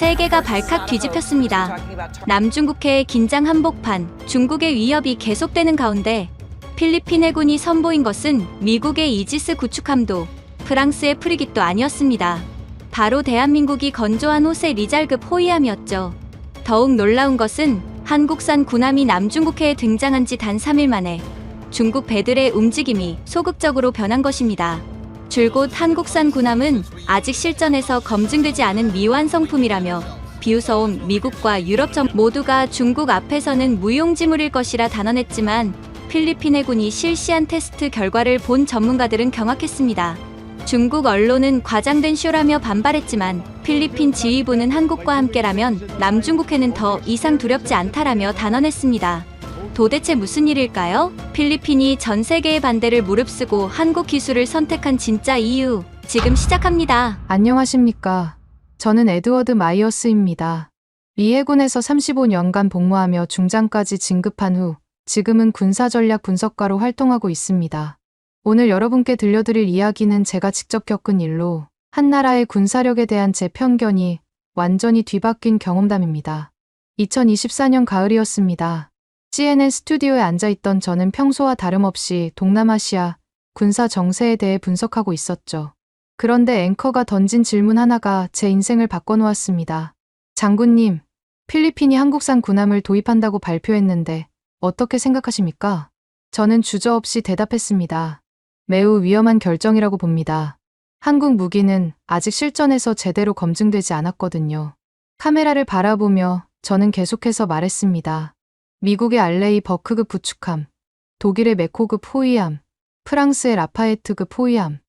세계가 발칵 뒤집혔습니다. 남중국해의 긴장 한복판, 중국의 위협이 계속되는 가운데 필리핀 해군이 선보인 것은 미국의 이지스 구축함도 프랑스의 프리깃도 아니었습니다. 바로 대한민국이 건조한 호세 리잘급 호위함이었죠. 더욱 놀라운 것은 한국산 군함이 남중국해에 등장한 지 단 3일 만에 중국 배들의 움직임이 소극적으로 변한 것입니다. 줄곧 한국산 군함은 아직 실전에서 검증되지 않은 미완성품이라며 비웃어온 미국과 유럽 모두가 중국 앞에서는 무용지물일 것이라 단언했지만 필리핀 해군이 실시한 테스트 결과를 본 전문가들은 경악했습니다. 중국 언론은 과장된 쇼라며 반발했지만 필리핀 지휘부는 한국과 함께라면 남중국해는 더 이상 두렵지 않다라며 단언했습니다. 도대체 무슨 일일까요? 필리핀이 전 세계의 반대를 무릅쓰고 한국 기술을 선택한 진짜 이유, 지금 시작합니다. 안녕하십니까. 저는 에드워드 마이어스입니다. 미 해군에서 35년간 복무하며 중장까지 진급한 후 지금은 군사전략 분석가로 활동하고 있습니다. 오늘 여러분께 들려드릴 이야기는 제가 직접 겪은 일로 한 나라의 군사력에 대한 제 편견이 완전히 뒤바뀐 경험담입니다. 2024년 가을이었습니다. CNN 스튜디오에 앉아있던 저는 평소와 다름없이 동남아시아 군사 정세에 대해 분석하고 있었죠. 그런데 앵커가 던진 질문 하나가 제 인생을 바꿔놓았습니다. 장군님, 필리핀이 한국산 군함을 도입한다고 발표했는데 어떻게 생각하십니까? 저는 주저없이 대답했습니다. 매우 위험한 결정이라고 봅니다. 한국 무기는 아직 실전에서 제대로 검증되지 않았거든요. 카메라를 바라보며 저는 계속해서 말했습니다. 미국의 알레이 버크급 구축함, 독일의 메코급 호위함, 프랑스의 라파에트급 호위함.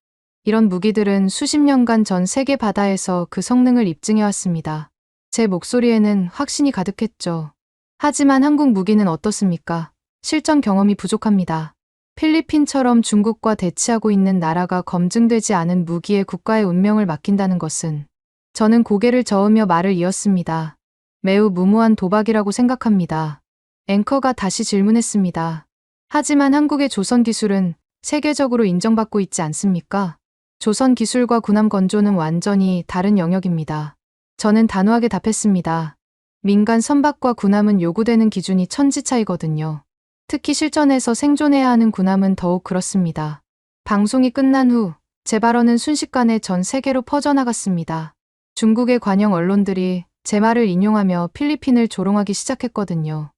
이런 무기들은 수십 년간 전 세계 바다에서 그 성능을 입증해왔습니다. 제 목소리에는 확신이 가득했죠. 하지만 한국 무기는 어떻습니까? 실전 경험이 부족합니다. 필리핀처럼 중국과 대치하고 있는 나라가 검증되지 않은 무기에 국가의 운명을 맡긴다는 것은 저는 고개를 저으며 말을 이었습니다. 매우 무모한 도박이라고 생각합니다. 앵커가 다시 질문했습니다. 하지만 한국의 조선 기술은 세계적으로 인정받고 있지 않습니까? 조선 기술과 군함 건조는 완전히 다른 영역입니다. 저는 단호하게 답했습니다. 민간 선박과 군함은 요구되는 기준이 천지 차이거든요. 특히 실전에서 생존해야 하는 군함은 더욱 그렇습니다. 방송이 끝난 후 제 발언은 순식간에 전 세계로 퍼져나갔습니다. 중국의 관영 언론들이 제 말을 인용하며 필리핀을 조롱하기 시작했거든요.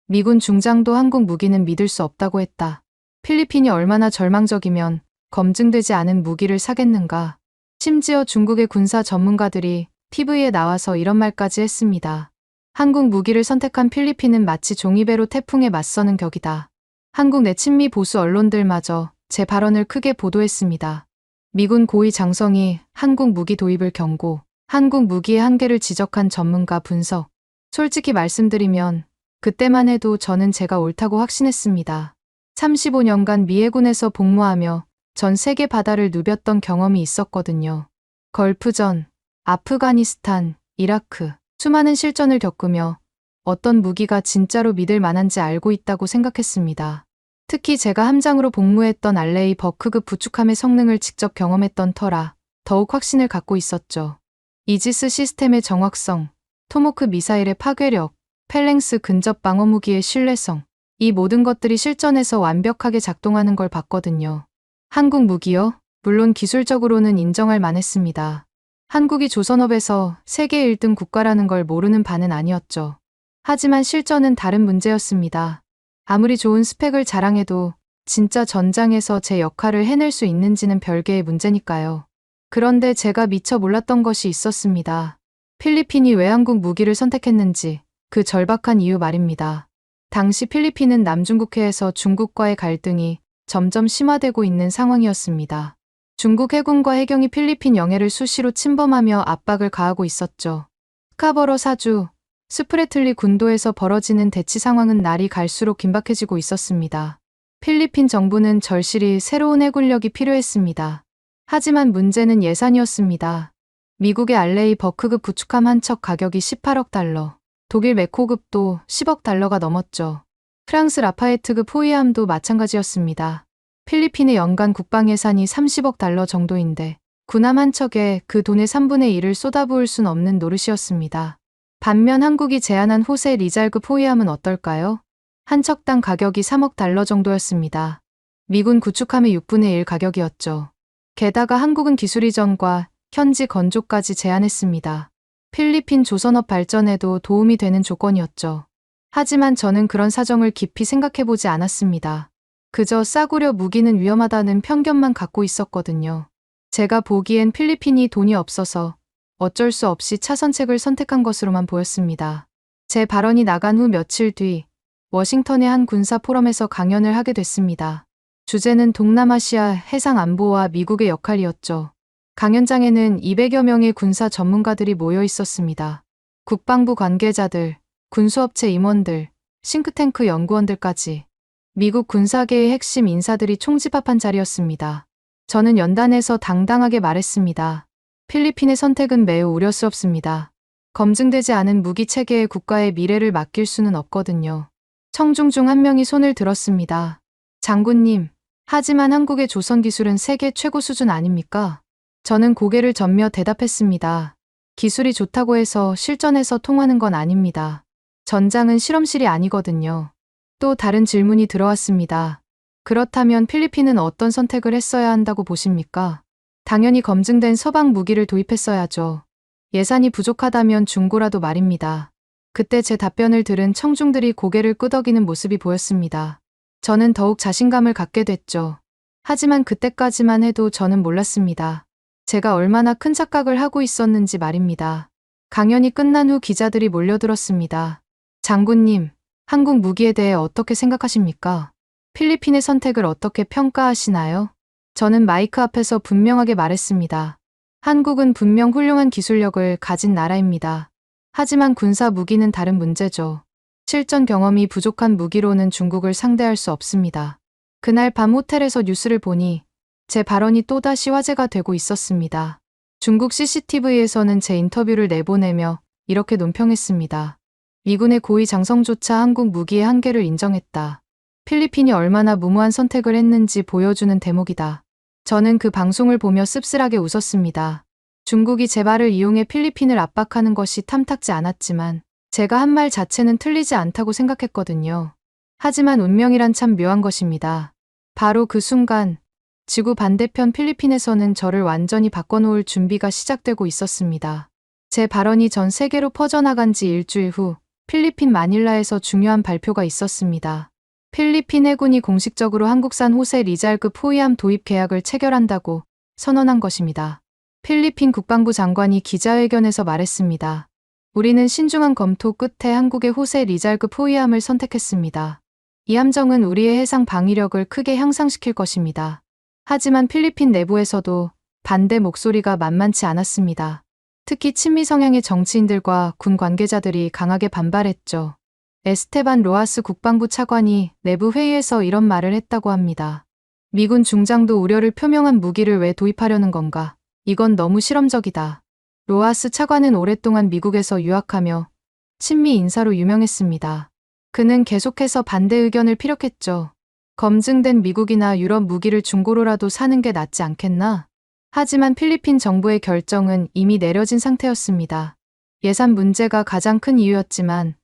미군 중장도 한국 무기는 믿을 수 없다고 했다. 필리핀이 얼마나 절망적이면 검증되지 않은 무기를 사겠는가. 심지어 중국의 군사 전문가들이 TV에 나와서 이런 말까지 했습니다. 한국 무기를 선택한 필리핀은 마치 종이배로 태풍에 맞서는 격이다. 한국 내 친미 보수 언론들마저 제 발언을 크게 보도했습니다. 미군 고위 장성이 한국 무기 도입을 경고, 한국 무기의 한계를 지적한 전문가 분석. 솔직히 말씀드리면 그때만 해도 저는 제가 옳다고 확신했습니다. 35년간 미 해군에서 복무하며 전 세계 바다를 누볐던 경험이 있었거든요. 걸프전, 아프가니스탄, 이라크, 수많은 실전을 겪으며 어떤 무기가 진짜로 믿을 만한지 알고 있다고 생각했습니다. 특히 제가 함장으로 복무했던 알레이 버크급 구축함의 성능을 직접 경험했던 터라 더욱 확신을 갖고 있었죠. 이지스 시스템의 정확성, 토모크 미사일의 파괴력, 펠랭스 근접 방어 무기의 신뢰성, 이 모든 것들이 실전에서 완벽하게 작동하는 걸 봤거든요. 한국 무기요? 물론 기술적으로는 인정할 만했습니다. 한국이 조선업에서 세계 1등 국가라는 걸 모르는 바는 아니었죠. 하지만 실전은 다른 문제였습니다. 아무리 좋은 스펙을 자랑해도 진짜 전장에서 제 역할을 해낼 수 있는지는 별개의 문제니까요. 그런데 제가 미처 몰랐던 것이 있었습니다. 필리핀이 왜 한국 무기를 선택했는지, 그 절박한 이유 말입니다. 당시 필리핀은 남중국해에서 중국과의 갈등이 점점 심화되고 있는 상황이었습니다. 중국 해군과 해경이 필리핀 영해를 수시로 침범하며 압박을 가하고 있었죠. 스카버러 사주, 스프레틀리 군도에서 벌어지는 대치 상황은 날이 갈수록 긴박해지고 있었습니다. 필리핀 정부는 절실히 새로운 해군력이 필요했습니다. 하지만 문제는 예산이었습니다. 미국의 알레이 버크급 구축함 한 척 가격이 18억 달러, 독일 메코급도 10억 달러가 넘었죠. 프랑스 라파에트급 호위함도 마찬가지였습니다. 필리핀의 연간 국방 예산이 30억 달러 정도인데 군함 한 척에 그 돈의 3분의 1을 쏟아부을 순 없는 노릇이었습니다. 반면 한국이 제안한 호세 리잘급 호위함은 어떨까요? 한 척당 가격이 3억 달러 정도였습니다. 미군 구축함의 6분의 1 가격이었죠. 게다가 한국은 기술 이전과 현지 건조까지 제안했습니다. 필리핀 조선업 발전에도 도움이 되는 조건이었죠. 하지만 저는 그런 사정을 깊이 생각해보지 않았습니다. 그저 싸구려 무기는 위험하다는 편견만 갖고 있었거든요. 제가 보기엔 필리핀이 돈이 없어서 어쩔 수 없이 차선책을 선택한 것으로만 보였습니다. 제 발언이 나간 후 며칠 뒤 워싱턴의 한 군사 포럼에서 강연을 하게 됐습니다. 주제는 동남아시아 해상 안보와 미국의 역할이었죠. 강연장에는 200여 명의 군사 전문가들이 모여 있었습니다. 국방부 관계자들, 군수업체 임원들, 싱크탱크 연구원들까지 미국 군사계의 핵심 인사들이 총집합한 자리였습니다. 저는 연단에서 당당하게 말했습니다. 필리핀의 선택은 매우 우려스럽습니다. 검증되지 않은 무기 체계의 국가의 미래를 맡길 수는 없거든요. 청중 중 한 명이 손을 들었습니다. 장군님, 하지만 한국의 조선 기술은 세계 최고 수준 아닙니까? 저는 고개를 전며 대답했습니다. 기술이 좋다고 해서 실전에서 통하는 건 아닙니다. 전장은 실험실이 아니거든요. 또 다른 질문이 들어왔습니다. 그렇다면 필리핀은 어떤 선택을 했어야 한다고 보십니까? 당연히 검증된 서방 무기를 도입했어야죠. 예산이 부족하다면 중고라도 말입니다. 그때 제 답변을 들은 청중들이 고개를 끄덕이는 모습이 보였습니다. 저는 더욱 자신감을 갖게 됐죠. 하지만 그때까지만 해도 저는 몰랐습니다. 제가 얼마나 큰 착각을 하고 있었는지 말입니다. 강연이 끝난 후 기자들이 몰려들었습니다. 장군님, 한국 무기에 대해 어떻게 생각하십니까? 필리핀의 선택을 어떻게 평가하시나요? 저는 마이크 앞에서 분명하게 말했습니다. 한국은 분명 훌륭한 기술력을 가진 나라입니다. 하지만 군사 무기는 다른 문제죠. 실전 경험이 부족한 무기로는 중국을 상대할 수 없습니다. 그날 밤 호텔에서 뉴스를 보니 제 발언이 또다시 화제가 되고 있었습니다. 중국 CCTV에서는 제 인터뷰를 내보내며 이렇게 논평했습니다. 미군의 고위 장성조차 한국 무기의 한계를 인정했다. 필리핀이 얼마나 무모한 선택을 했는지 보여주는 대목이다. 저는 그 방송을 보며 씁쓸하게 웃었습니다. 중국이 제 말을 이용해 필리핀을 압박하는 것이 탐탁지 않았지만 제가 한 말 자체는 틀리지 않다고 생각했거든요. 하지만 운명이란 참 묘한 것입니다. 바로 그 순간 지구 반대편 필리핀에서는 저를 완전히 바꿔놓을 준비가 시작되고 있었습니다. 제 발언이 전 세계로 퍼져나간 지 일주일 후 필리핀 마닐라에서 중요한 발표가 있었습니다. 필리핀 해군이 공식적으로 한국산 호세 리잘급 호위함 도입 계약을 체결한다고 선언한 것입니다. 필리핀 국방부 장관이 기자회견에서 말했습니다. 우리는 신중한 검토 끝에 한국의 호세 리잘급 호위함을 선택했습니다. 이 함정은 우리의 해상 방위력을 크게 향상시킬 것입니다. 하지만 필리핀 내부에서도 반대 목소리가 만만치 않았습니다. 특히 친미 성향의 정치인들과 군 관계자들이 강하게 반발했죠. 에스테반 로하스 국방부 차관이 내부 회의에서 이런 말을 했다고 합니다. 미군 중장도 우려를 표명한 무기를 왜 도입하려는 건가? 이건 너무 실험적이다. 로하스 차관은 오랫동안 미국에서 유학하며 친미 인사로 유명했습니다. 그는 계속해서 반대 의견을 피력했죠. 검증된 미국이나 유럽 무기를 중고로라도 사는 게 낫지 않겠나? 하지만 필리핀 정부의 결정은 이미 내려진 상태였습니다. 예산 문제가 가장 큰 이유였지만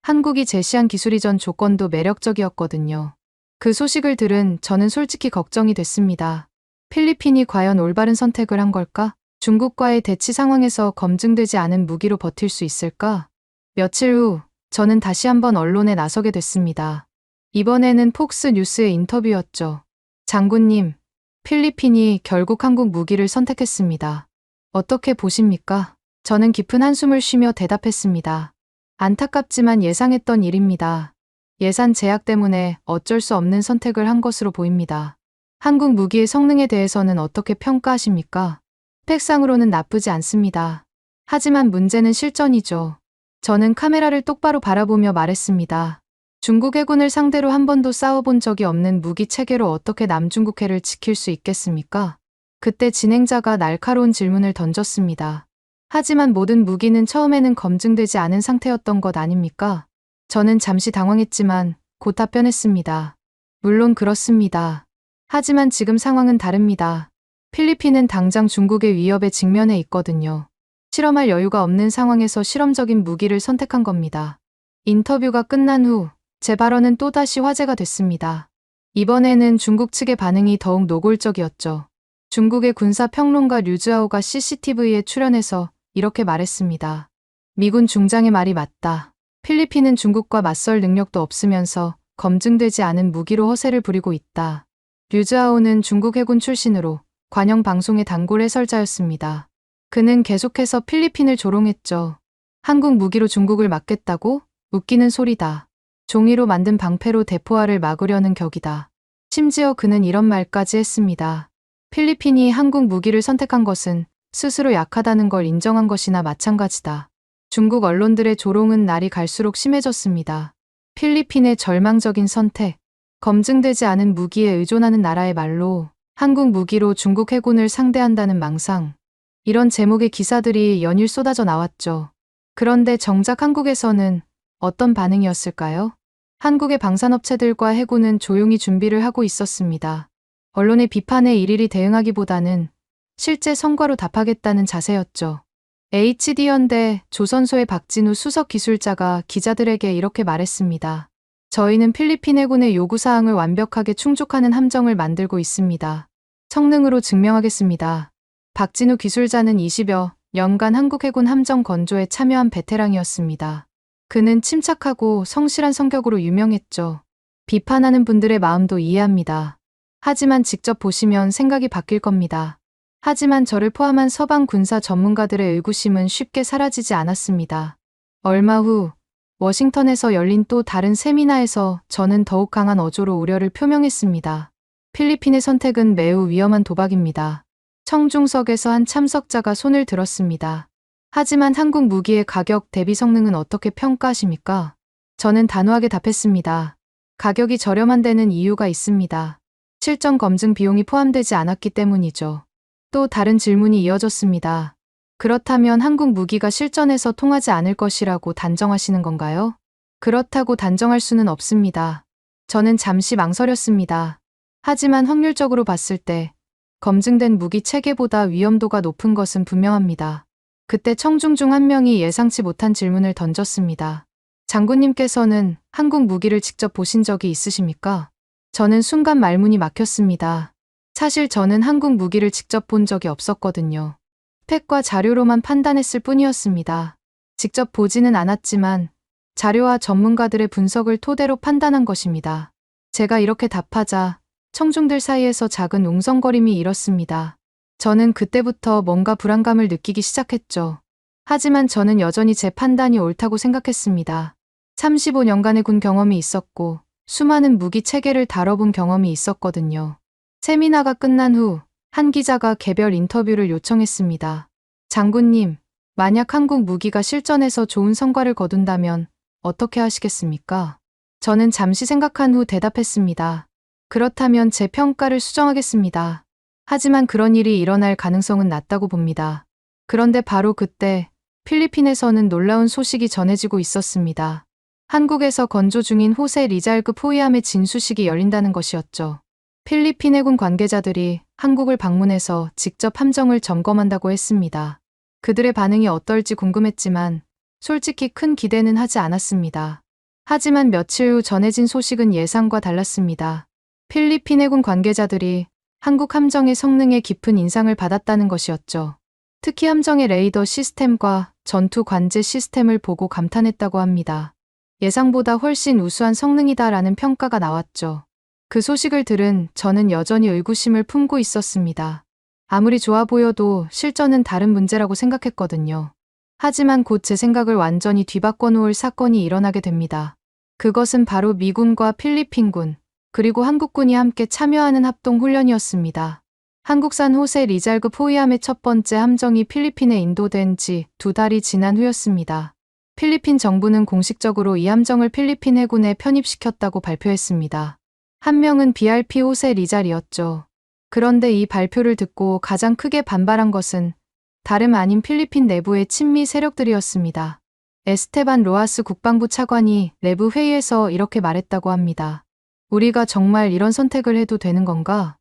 한국이 제시한 기술 이전 조건도 매력적이었거든요. 그 소식을 들은 저는 솔직히 걱정이 됐습니다. 필리핀이 과연 올바른 선택을 한 걸까? 중국과의 대치 상황에서 검증되지 않은 무기로 버틸 수 있을까? 며칠 후 저는 다시 한번 언론에 나서게 됐습니다. 이번에는 폭스 뉴스의 인터뷰였죠. 장군님, 필리핀이 결국 한국 무기를 선택했습니다. 어떻게 보십니까? 저는 깊은 한숨을 쉬며 대답했습니다. 안타깝지만 예상했던 일입니다. 예산 제약 때문에 어쩔 수 없는 선택을 한 것으로 보입니다. 한국 무기의 성능에 대해서는 어떻게 평가하십니까? 스펙상으로는 나쁘지 않습니다. 하지만 문제는 실전이죠. 저는 카메라를 똑바로 바라보며 말했습니다. 중국 해군을 상대로 한 번도 싸워본 적이 없는 무기 체계로 어떻게 남중국해를 지킬 수 있겠습니까? 그때 진행자가 날카로운 질문을 던졌습니다. 하지만 모든 무기는 처음에는 검증되지 않은 상태였던 것 아닙니까? 저는 잠시 당황했지만 곧 답변했습니다. 물론 그렇습니다. 하지만 지금 상황은 다릅니다. 필리핀은 당장 중국의 위협에 직면해 있거든요. 실험할 여유가 없는 상황에서 실험적인 무기를 선택한 겁니다. 인터뷰가 끝난 후 제 발언은 또다시 화제가 됐습니다. 이번에는 중국 측의 반응이 더욱 노골적이었죠. 중국의 군사평론가 류즈하오가 CCTV에 출연해서 이렇게 말했습니다. 미군 중장의 말이 맞다. 필리핀은 중국과 맞설 능력도 없으면서 검증되지 않은 무기로 허세를 부리고 있다. 류즈하오는 중국 해군 출신으로 관영 방송의 단골 해설자였습니다. 그는 계속해서 필리핀을 조롱했죠. 한국 무기로 중국을 막겠다고? 웃기는 소리다. 종이로 만든 방패로 대포알을 막으려는 격이다. 심지어 그는 이런 말까지 했습니다. 필리핀이 한국 무기를 선택한 것은 스스로 약하다는 걸 인정한 것이나 마찬가지다. 중국 언론들의 조롱은 날이 갈수록 심해졌습니다. 필리핀의 절망적인 선택, 검증되지 않은 무기에 의존하는 나라의 말로 한국 무기로 중국 해군을 상대한다는 망상. 이런 제목의 기사들이 연일 쏟아져 나왔죠. 그런데 정작 한국에서는 어떤 반응이었을까요? 한국의 방산업체들과 해군은 조용히 준비를 하고 있었습니다. 언론의 비판에 일일이 대응하기보다는 실제 성과로 답하겠다는 자세였죠. HD현대 조선소의 박진우 수석 기술자가 기자들에게 이렇게 말했습니다. 저희는 필리핀 해군의 요구사항을 완벽하게 충족하는 함정을 만들고 있습니다. 성능으로 증명하겠습니다. 박진우 기술자는 20여 년간 한국 해군 함정 건조에 참여한 베테랑이었습니다. 그는 침착하고 성실한 성격으로 유명했죠. 비판하는 분들의 마음도 이해합니다. 하지만 직접 보시면 생각이 바뀔 겁니다. 하지만 저를 포함한 서방 군사 전문가들의 의구심은 쉽게 사라지지 않았습니다. 얼마 후 워싱턴에서 열린 또 다른 세미나에서 저는 더욱 강한 어조로 우려를 표명했습니다. 필리핀의 선택은 매우 위험한 도박입니다. 청중석에서 한 참석자가 손을 들었습니다. 하지만 한국 무기의 가격 대비 성능은 어떻게 평가하십니까? 저는 단호하게 답했습니다. 가격이 저렴한 데는 이유가 있습니다. 실전 검증 비용이 포함되지 않았기 때문이죠. 또 다른 질문이 이어졌습니다. 그렇다면 한국 무기가 실전에서 통하지 않을 것이라고 단정하시는 건가요? 그렇다고 단정할 수는 없습니다. 저는 잠시 망설였습니다. 하지만 확률적으로 봤을 때 검증된 무기 체계보다 위험도가 높은 것은 분명합니다. 그때 청중 중 한 명이 예상치 못한 질문을 던졌습니다. 장군님께서는 한국 무기를 직접 보신 적이 있으십니까? 저는 순간 말문이 막혔습니다. 사실 저는 한국 무기를 직접 본 적이 없었거든요. 스펙과 자료로만 판단했을 뿐이었습니다. 직접 보지는 않았지만 자료와 전문가들의 분석을 토대로 판단한 것입니다. 제가 이렇게 답하자 청중들 사이에서 작은 웅성거림이 일었습니다. 저는 그때부터 뭔가 불안감을 느끼기 시작했죠. 하지만 저는 여전히 제 판단이 옳다고 생각했습니다. 35년간의 군 경험이 있었고 수많은 무기 체계를 다뤄본 경험이 있었거든요. 세미나가 끝난 후 한 기자가 개별 인터뷰를 요청했습니다. 장군님, 만약 한국 무기가 실전에서 좋은 성과를 거둔다면 어떻게 하시겠습니까? 저는 잠시 생각한 후 대답했습니다. 그렇다면 제 평가를 수정하겠습니다. 하지만 그런 일이 일어날 가능성은 낮다고 봅니다. 그런데 바로 그때 필리핀에서는 놀라운 소식이 전해지고 있었습니다. 한국에서 건조 중인 호세 리잘급 호위함의 진수식이 열린다는 것이었죠. 필리핀 해군 관계자들이 한국을 방문해서 직접 함정을 점검한다고 했습니다. 그들의 반응이 어떨지 궁금했지만 솔직히 큰 기대는 하지 않았습니다. 하지만 며칠 후 전해진 소식은 예상과 달랐습니다. 필리핀 해군 관계자들이 한국 함정의 성능에 깊은 인상을 받았다는 것이었죠. 특히 함정의 레이더 시스템과 전투 관제 시스템을 보고 감탄했다고 합니다. 예상보다 훨씬 우수한 성능이다라는 평가가 나왔죠. 그 소식을 들은 저는 여전히 의구심을 품고 있었습니다. 아무리 좋아 보여도 실전은 다른 문제라고 생각했거든요. 하지만 곧 제 생각을 완전히 뒤바꿔 놓을 사건이 일어나게 됩니다. 그것은 바로 미군과 필리핀군, 그리고 한국군이 함께 참여하는 합동훈련이었습니다. 한국산 호세 리잘급 호위함의 첫 번째 함정이 필리핀에 인도된 지 2달이 지난 후였습니다. 필리핀 정부는 공식적으로 이 함정을 필리핀 해군에 편입시켰다고 발표했습니다. 한 명은 BRP 호세 리잘이었죠. 그런데 이 발표를 듣고 가장 크게 반발한 것은 다름 아닌 필리핀 내부의 친미 세력들이었습니다. 에스테반 로하스 국방부 차관이 내부 회의에서 이렇게 말했다고 합니다. 우리가 정말 이런 선택을 해도 되는 건가?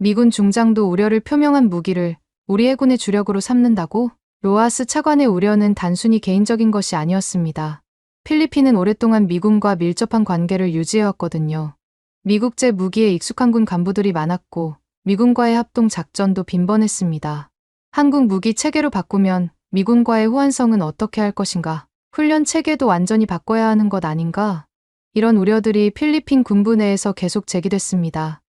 미군 중장도 우려를 표명한 무기를 우리 해군의 주력으로 삼는다고? 로하스 차관의 우려는 단순히 개인적인 것이 아니었습니다. 필리핀은 오랫동안 미군과 밀접한 관계를 유지해왔거든요. 미국제 무기에 익숙한 군 간부들이 많았고 미군과의 합동 작전도 빈번했습니다. 한국 무기 체계로 바꾸면 미군과의 호환성은 어떻게 할 것인가? 훈련 체계도 완전히 바꿔야 하는 것 아닌가? 이런 우려들이 필리핀 군부 내에서 계속 제기됐습니다.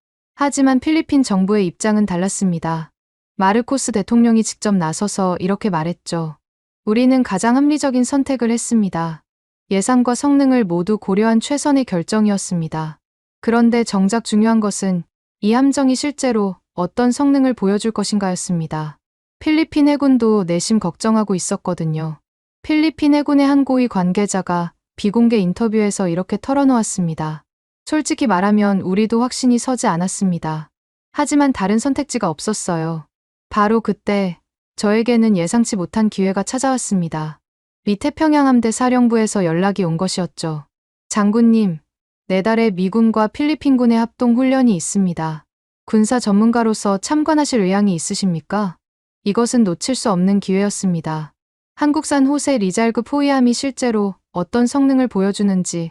하지만 필리핀 정부의 입장은 달랐습니다. 마르코스 대통령이 직접 나서서 이렇게 말했죠. 우리는 가장 합리적인 선택을 했습니다. 예산과 성능을 모두 고려한 최선의 결정이었습니다. 그런데 정작 중요한 것은 이 함정이 실제로 어떤 성능을 보여줄 것인가였습니다. 필리핀 해군도 내심 걱정하고 있었거든요. 필리핀 해군의 한 고위 관계자가 비공개 인터뷰에서 이렇게 털어놓았습니다. 솔직히 말하면 우리도 확신이 서지 않았습니다. 하지만 다른 선택지가 없었어요. 바로 그때 저에게는 예상치 못한 기회가 찾아왔습니다. 미 태평양 함대 사령부에서 연락이 온 것이었죠. 장군님, 내달에 미군과 필리핀군의 합동 훈련이 있습니다. 군사 전문가로서 참관하실 의향이 있으십니까? 이것은 놓칠 수 없는 기회였습니다. 한국산 호세 리잘급 호위함이 실제로 어떤 성능을 보여주는지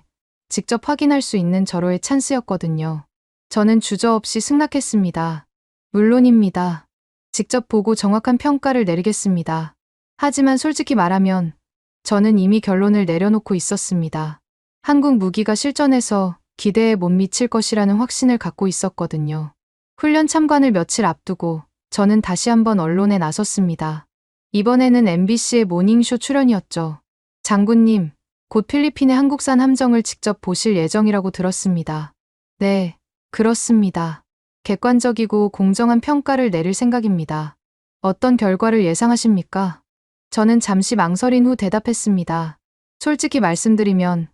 직접 확인할 수 있는 절호의 찬스였거든요. 저는 주저없이 승낙했습니다. 물론입니다. 직접 보고 정확한 평가를 내리겠습니다. 하지만 솔직히 말하면 저는 이미 결론을 내려놓고 있었습니다. 한국 무기가 실전에서 기대에 못 미칠 것이라는 확신을 갖고 있었거든요. 훈련 참관을 며칠 앞두고 저는 다시 한번 언론에 나섰습니다. 이번에는 MBC의 모닝쇼 출연이었죠. 장군님, 곧 필리핀의 한국산 함정을 직접 보실 예정이라고 들었습니다. 네, 그렇습니다. 객관적이고 공정한 평가를 내릴 생각입니다. 어떤 결과를 예상하십니까? 저는 잠시 망설인 후 대답했습니다. 솔직히 말씀드리면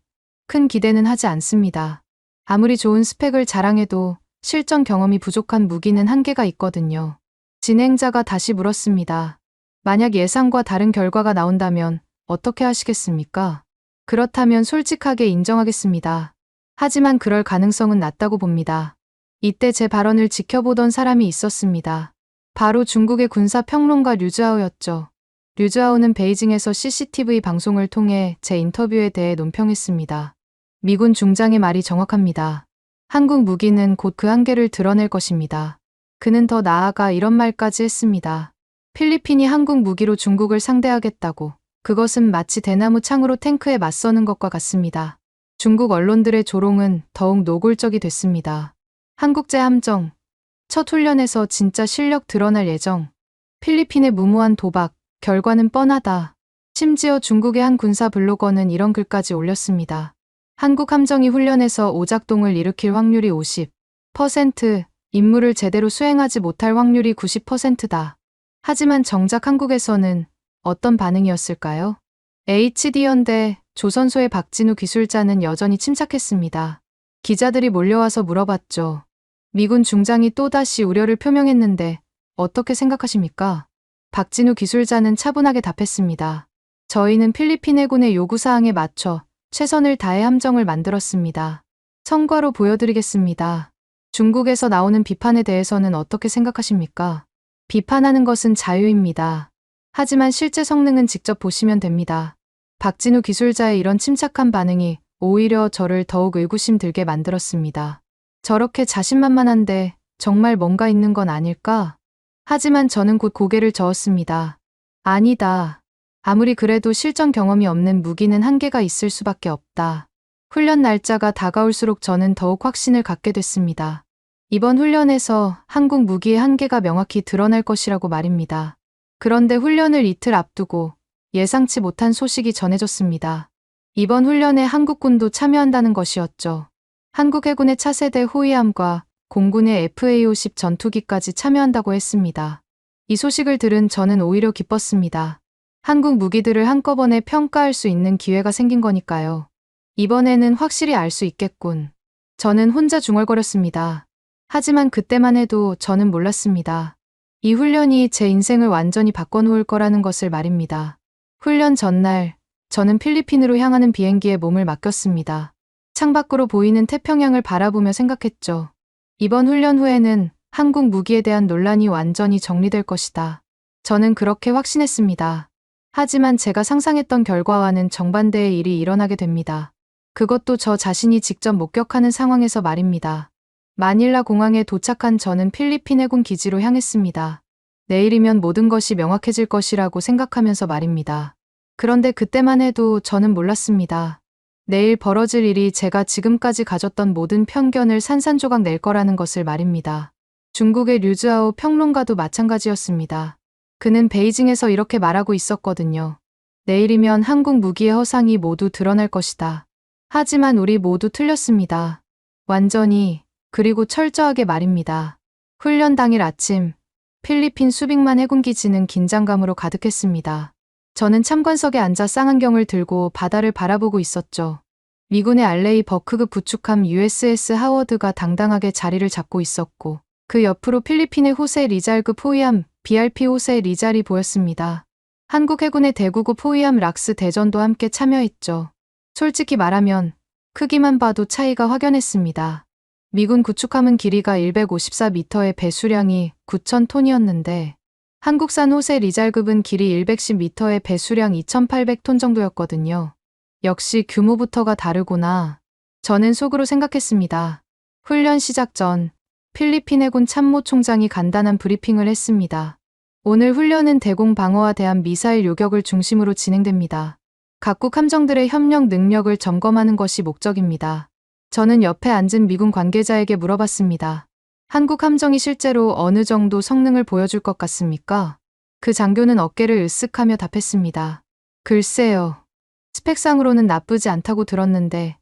큰 기대는 하지 않습니다. 아무리 좋은 스펙을 자랑해도 실전 경험이 부족한 무기는 한계가 있거든요. 진행자가 다시 물었습니다. 만약 예상과 다른 결과가 나온다면 어떻게 하시겠습니까? 그렇다면 솔직하게 인정하겠습니다. 하지만 그럴 가능성은 낮다고 봅니다. 이때 제 발언을 지켜보던 사람이 있었습니다. 바로 중국의 군사평론가 류즈하오였죠. 류즈하오는 베이징에서 CCTV 방송을 통해 제 인터뷰에 대해 논평했습니다. 미군 중장의 말이 정확합니다. 한국 무기는 곧 그 한계를 드러낼 것입니다. 그는 더 나아가 이런 말까지 했습니다. 필리핀이 한국 무기로 중국을 상대하겠다고. 그것은 마치 대나무 창으로 탱크에 맞서는 것과 같습니다. 중국 언론들의 조롱은 더욱 노골적이 됐습니다. 한국제 함정, 첫 훈련에서 진짜 실력 드러날 예정. 필리핀의 무모한 도박, 결과는 뻔하다. 심지어 중국의 한 군사 블로거는 이런 글까지 올렸습니다. 한국 함정이 훈련에서 오작동을 일으킬 확률이 50%, 임무를 제대로 수행하지 못할 확률이 90%다. 하지만 정작 한국에서는 어떤 반응이었을까요? HD연대 조선소의 박진우 기술자는 여전히 침착했습니다. 기자들이 몰려와서 물어봤죠. 미군 중장이 또다시 우려를 표명했는데 어떻게 생각하십니까? 박진우 기술자는 차분하게 답했습니다. 저희는 필리핀 해군의 요구사항에 맞춰 최선을 다해 함정을 만들었습니다. 성과로 보여드리겠습니다. 중국에서 나오는 비판에 대해서는 어떻게 생각하십니까? 비판하는 것은 자유입니다. 하지만 실제 성능은 직접 보시면 됩니다. 박진우 기술자의 이런 침착한 반응이 오히려 저를 더욱 의구심 들게 만들었습니다. 저렇게 자신만만한데 정말 뭔가 있는 건 아닐까? 하지만 저는 곧 고개를 저었습니다. 아니다. 아무리 그래도 실전 경험이 없는 무기는 한계가 있을 수밖에 없다. 훈련 날짜가 다가올수록 저는 더욱 확신을 갖게 됐습니다. 이번 훈련에서 한국 무기의 한계가 명확히 드러날 것이라고 말입니다. 그런데 훈련을 이틀 앞두고 예상치 못한 소식이 전해졌습니다. 이번 훈련에 한국군도 참여한다는 것이었죠. 한국 해군의 차세대 호위함과 공군의 FA-50 전투기까지 참여한다고 했습니다. 이 소식을 들은 저는 오히려 기뻤습니다. 한국 무기들을 한꺼번에 평가할 수 있는 기회가 생긴 거니까요. 이번에는 확실히 알 수 있겠군. 저는 혼자 중얼거렸습니다. 하지만 그때만 해도 저는 몰랐습니다. 이 훈련이 제 인생을 완전히 바꿔놓을 거라는 것을 말입니다. 훈련 전날, 저는 필리핀으로 향하는 비행기에 몸을 맡겼습니다. 창밖으로 보이는 태평양을 바라보며 생각했죠. 이번 훈련 후에는 한국 무기에 대한 논란이 완전히 정리될 것이다. 저는 그렇게 확신했습니다. 하지만 제가 상상했던 결과와는 정반대의 일이 일어나게 됩니다. 그것도 저 자신이 직접 목격하는 상황에서 말입니다. 마닐라 공항에 도착한 저는 필리핀 해군 기지로 향했습니다. 내일이면 모든 것이 명확해질 것이라고 생각하면서 말입니다. 그런데 그때만 해도 저는 몰랐습니다. 내일 벌어질 일이 제가 지금까지 가졌던 모든 편견을 산산조각 낼 거라는 것을 말입니다. 중국의 류즈아오 평론가도 마찬가지였습니다. 그는 베이징에서 이렇게 말하고 있었거든요. 내일이면 한국 무기의 허상이 모두 드러날 것이다. 하지만 우리 모두 틀렸습니다. 완전히, 그리고 철저하게 말입니다. 훈련 당일 아침, 필리핀 수빅만 해군기지는 긴장감으로 가득했습니다. 저는 참관석에 앉아 쌍안경을 들고 바다를 바라보고 있었죠. 미군의 알레이 버크급 구축함 USS 하워드가 당당하게 자리를 잡고 있었고, 그 옆으로 필리핀의 호세 리잘급 호위함 BRP 호세 리잘이 보였습니다. 한국 해군의 대구급 호위함 락스 대전도 함께 참여했죠. 솔직히 말하면 크기만 봐도 차이가 확연했습니다. 미군 구축함은 길이가 154m의 배수량이 9,000톤이었는데 한국산 호세 리잘급은 길이 110m의 배수량 2,800톤 정도였거든요. 역시 규모부터가 다르구나. 저는 속으로 생각했습니다. 훈련 시작 전 필리핀 해군 참모총장이 간단한 브리핑을 했습니다. 오늘 훈련은 대공 방어와 대한 미사일 요격을 중심으로 진행됩니다. 각국 함정들의 협력 능력을 점검하는 것이 목적입니다. 저는 옆에 앉은 미군 관계자에게 물어봤습니다. 한국 함정이 실제로 어느 정도 성능을 보여줄 것 같습니까? 그 장교는 어깨를 으쓱하며 답했습니다. 글쎄요. 스펙상으로는 나쁘지 않다고 들었는데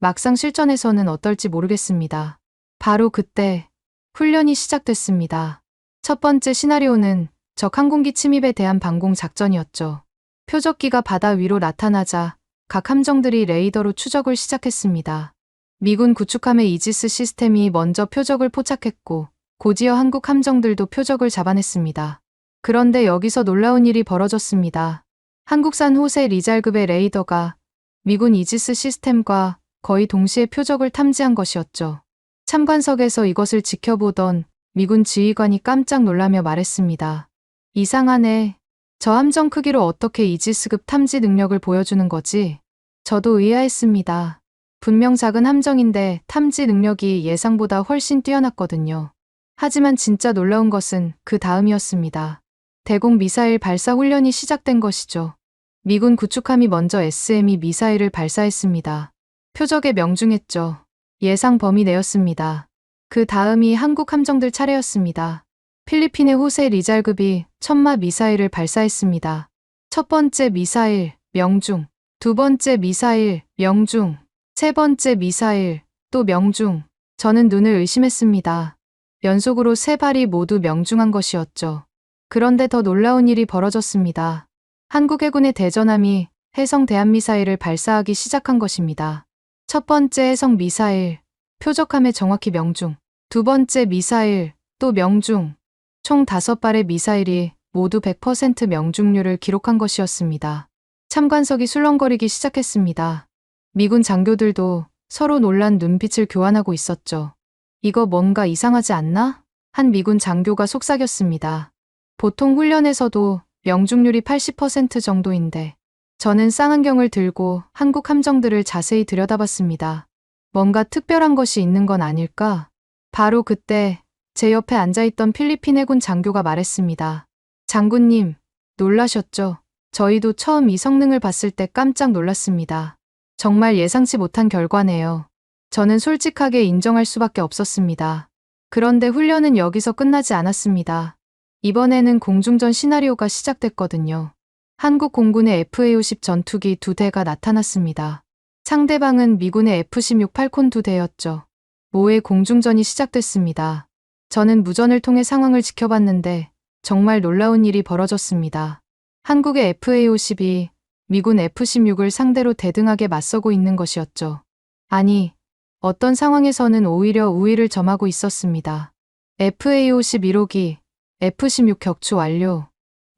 막상 실전에서는 어떨지 모르겠습니다. 바로 그때 훈련이 시작됐습니다. 첫 번째 시나리오는 적 항공기 침입에 대한 방공 작전이었죠. 표적기가 바다 위로 나타나자 각 함정들이 레이더로 추적을 시작했습니다. 미군 구축함의 이지스 시스템이 먼저 표적을 포착했고 고지어 한국 함정들도 표적을 잡아냈습니다. 그런데 여기서 놀라운 일이 벌어졌습니다. 한국산 호세 리잘급의 레이더가 미군 이지스 시스템과 거의 동시에 표적을 탐지한 것이었죠. 참관석에서 이것을 지켜보던 미군 지휘관이 깜짝 놀라며 말했습니다. 이상하네. 저 함정 크기로 어떻게 이지스급 탐지 능력을 보여주는 거지? 저도 의아했습니다. 분명 작은 함정인데 탐지 능력이 예상보다 훨씬 뛰어났거든요. 하지만 진짜 놀라운 것은 그 다음이었습니다. 대공 미사일 발사 훈련이 시작된 것이죠. 미군 구축함이 먼저 SME 미사일을 발사했습니다. 표적에 명중했죠. 예상 범위 내였습니다. 그 다음이 한국 함정들 차례였습니다. 필리핀의 호세 리잘급이 천마 미사일을 발사했습니다. 첫 번째 미사일, 명중. 두 번째 미사일, 명중. 세 번째 미사일, 또 명중. 저는 눈을 의심했습니다. 연속으로 세 발이 모두 명중한 것이었죠. 그런데 더 놀라운 일이 벌어졌습니다. 한국 해군의 대전함이 해성 대한미사일을 발사하기 시작한 것입니다. 첫 번째 해성 미사일, 표적함에 정확히 명중. 두 번째 미사일, 또 명중. 총 5발의 미사일이 모두 100% 명중률을 기록한 것이었습니다. 참관석이 술렁거리기 시작했습니다. 미군 장교들도 서로 놀란 눈빛을 교환하고 있었죠. 이거 뭔가 이상하지 않나? 한 미군 장교가 속삭였습니다. 보통 훈련에서도 명중률이 80% 정도인데 저는 쌍안경을 들고 한국 함정들을 자세히 들여다봤습니다. 뭔가 특별한 것이 있는 건 아닐까? 바로 그때 제 옆에 앉아있던 필리핀 해군 장교가 말했습니다. 장군님, 놀라셨죠? 저희도 처음 이 성능을 봤을 때 깜짝 놀랐습니다. 정말 예상치 못한 결과네요. 저는 솔직하게 인정할 수밖에 없었습니다. 그런데 훈련은 여기서 끝나지 않았습니다. 이번에는 공중전 시나리오가 시작됐거든요. 한국 공군의 FA-50 전투기 2대가 나타났습니다. 상대방은 미군의 F-16 팔콘 2대였죠. 모의 공중전이 시작됐습니다. 저는 무전을 통해 상황을 지켜봤는데 정말 놀라운 일이 벌어졌습니다. 한국의 FA-50이 미군 F-16을 상대로 대등하게 맞서고 있는 것이었죠. 아니, 어떤 상황에서는 오히려 우위를 점하고 있었습니다. FA-50 1호기, F-16 격추 완료.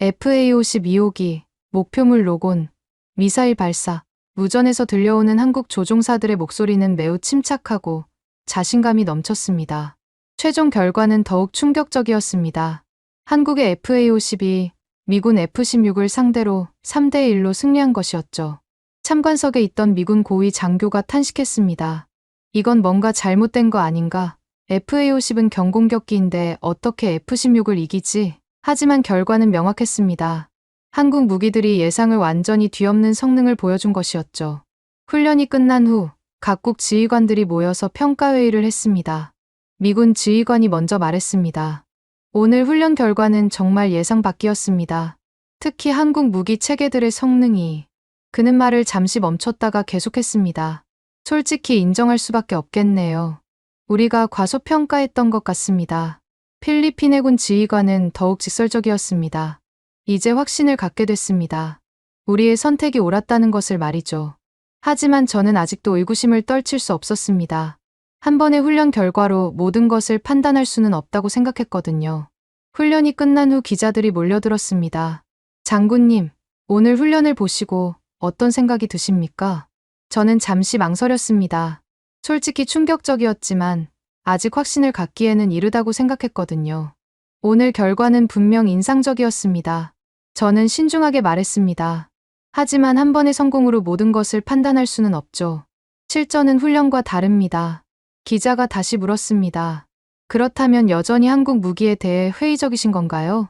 FA-50 2호기, 목표물 로곤, 미사일 발사. 무전에서 들려오는 한국 조종사들의 목소리는 매우 침착하고 자신감이 넘쳤습니다. 최종 결과는 더욱 충격적이었습니다. 한국의 FA-52, 미군 F-16을 상대로 3대1로 승리한 것이었죠. 참관석에 있던 미군 고위 장교가 탄식했습니다. 이건 뭔가 잘못된 거 아닌가? FA-50은 경공격기인데 어떻게 F-16을 이기지? 하지만 결과는 명확했습니다. 한국 무기들이 예상을 완전히 뒤엎는 성능을 보여준 것이었죠. 훈련이 끝난 후 각국 지휘관들이 모여서 평가회의를 했습니다. 미군 지휘관이 먼저 말했습니다. 오늘 훈련 결과는 정말 예상 밖이었습니다. 특히 한국 무기 체계들의 성능이. 그는 말을 잠시 멈췄다가 계속했습니다. 솔직히 인정할 수밖에 없겠네요. 우리가 과소평가했던 것 같습니다. 필리핀 해군 지휘관은 더욱 직설적이었습니다. 이제 확신을 갖게 됐습니다. 우리의 선택이 옳았다는 것을 말이죠. 하지만 저는 아직도 의구심을 떨칠 수 없었습니다. 한 번의 훈련 결과로 모든 것을 판단할 수는 없다고 생각했거든요. 훈련이 끝난 후 기자들이 몰려들었습니다. 장군님, 오늘 훈련을 보시고 어떤 생각이 드십니까? 저는 잠시 망설였습니다. 솔직히 충격적이었지만 아직 확신을 갖기에는 이르다고 생각했거든요. 오늘 결과는 분명 인상적이었습니다. 저는 신중하게 말했습니다. 하지만 한 번의 성공으로 모든 것을 판단할 수는 없죠. 실전은 훈련과 다릅니다. 기자가 다시 물었습니다. 그렇다면 여전히 한국 무기에 대해 회의적이신 건가요?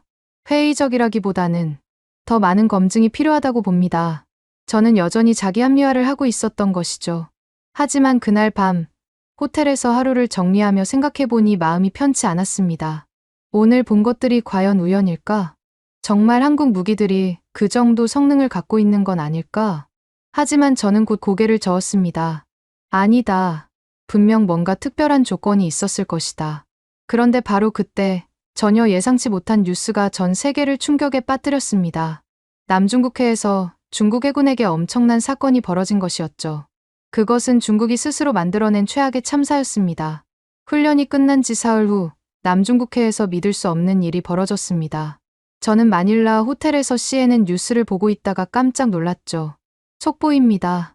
회의적이라기보다는 더 많은 검증이 필요하다고 봅니다. 저는 여전히 자기 합리화를 하고 있었던 것이죠. 하지만 그날 밤 호텔에서 하루를 정리하며 생각해보니 마음이 편치 않았습니다. 오늘 본 것들이 과연 우연일까? 정말 한국 무기들이 그 정도 성능을 갖고 있는 건 아닐까? 하지만 저는 곧 고개를 저었습니다. 아니다. 분명 뭔가 특별한 조건이 있었을 것이다. 그런데 바로 그때 전혀 예상치 못한 뉴스가 전 세계를 충격에 빠뜨렸습니다. 남중국해에서 중국 해군에게 엄청난 사건이 벌어진 것이었죠. 그것은 중국이 스스로 만들어낸 최악의 참사였습니다. 훈련이 끝난 지 사흘 후 남중국해에서 믿을 수 없는 일이 벌어졌습니다. 저는 마닐라 호텔에서 CNN 뉴스를 보고 있다가 깜짝 놀랐죠. 속보입니다.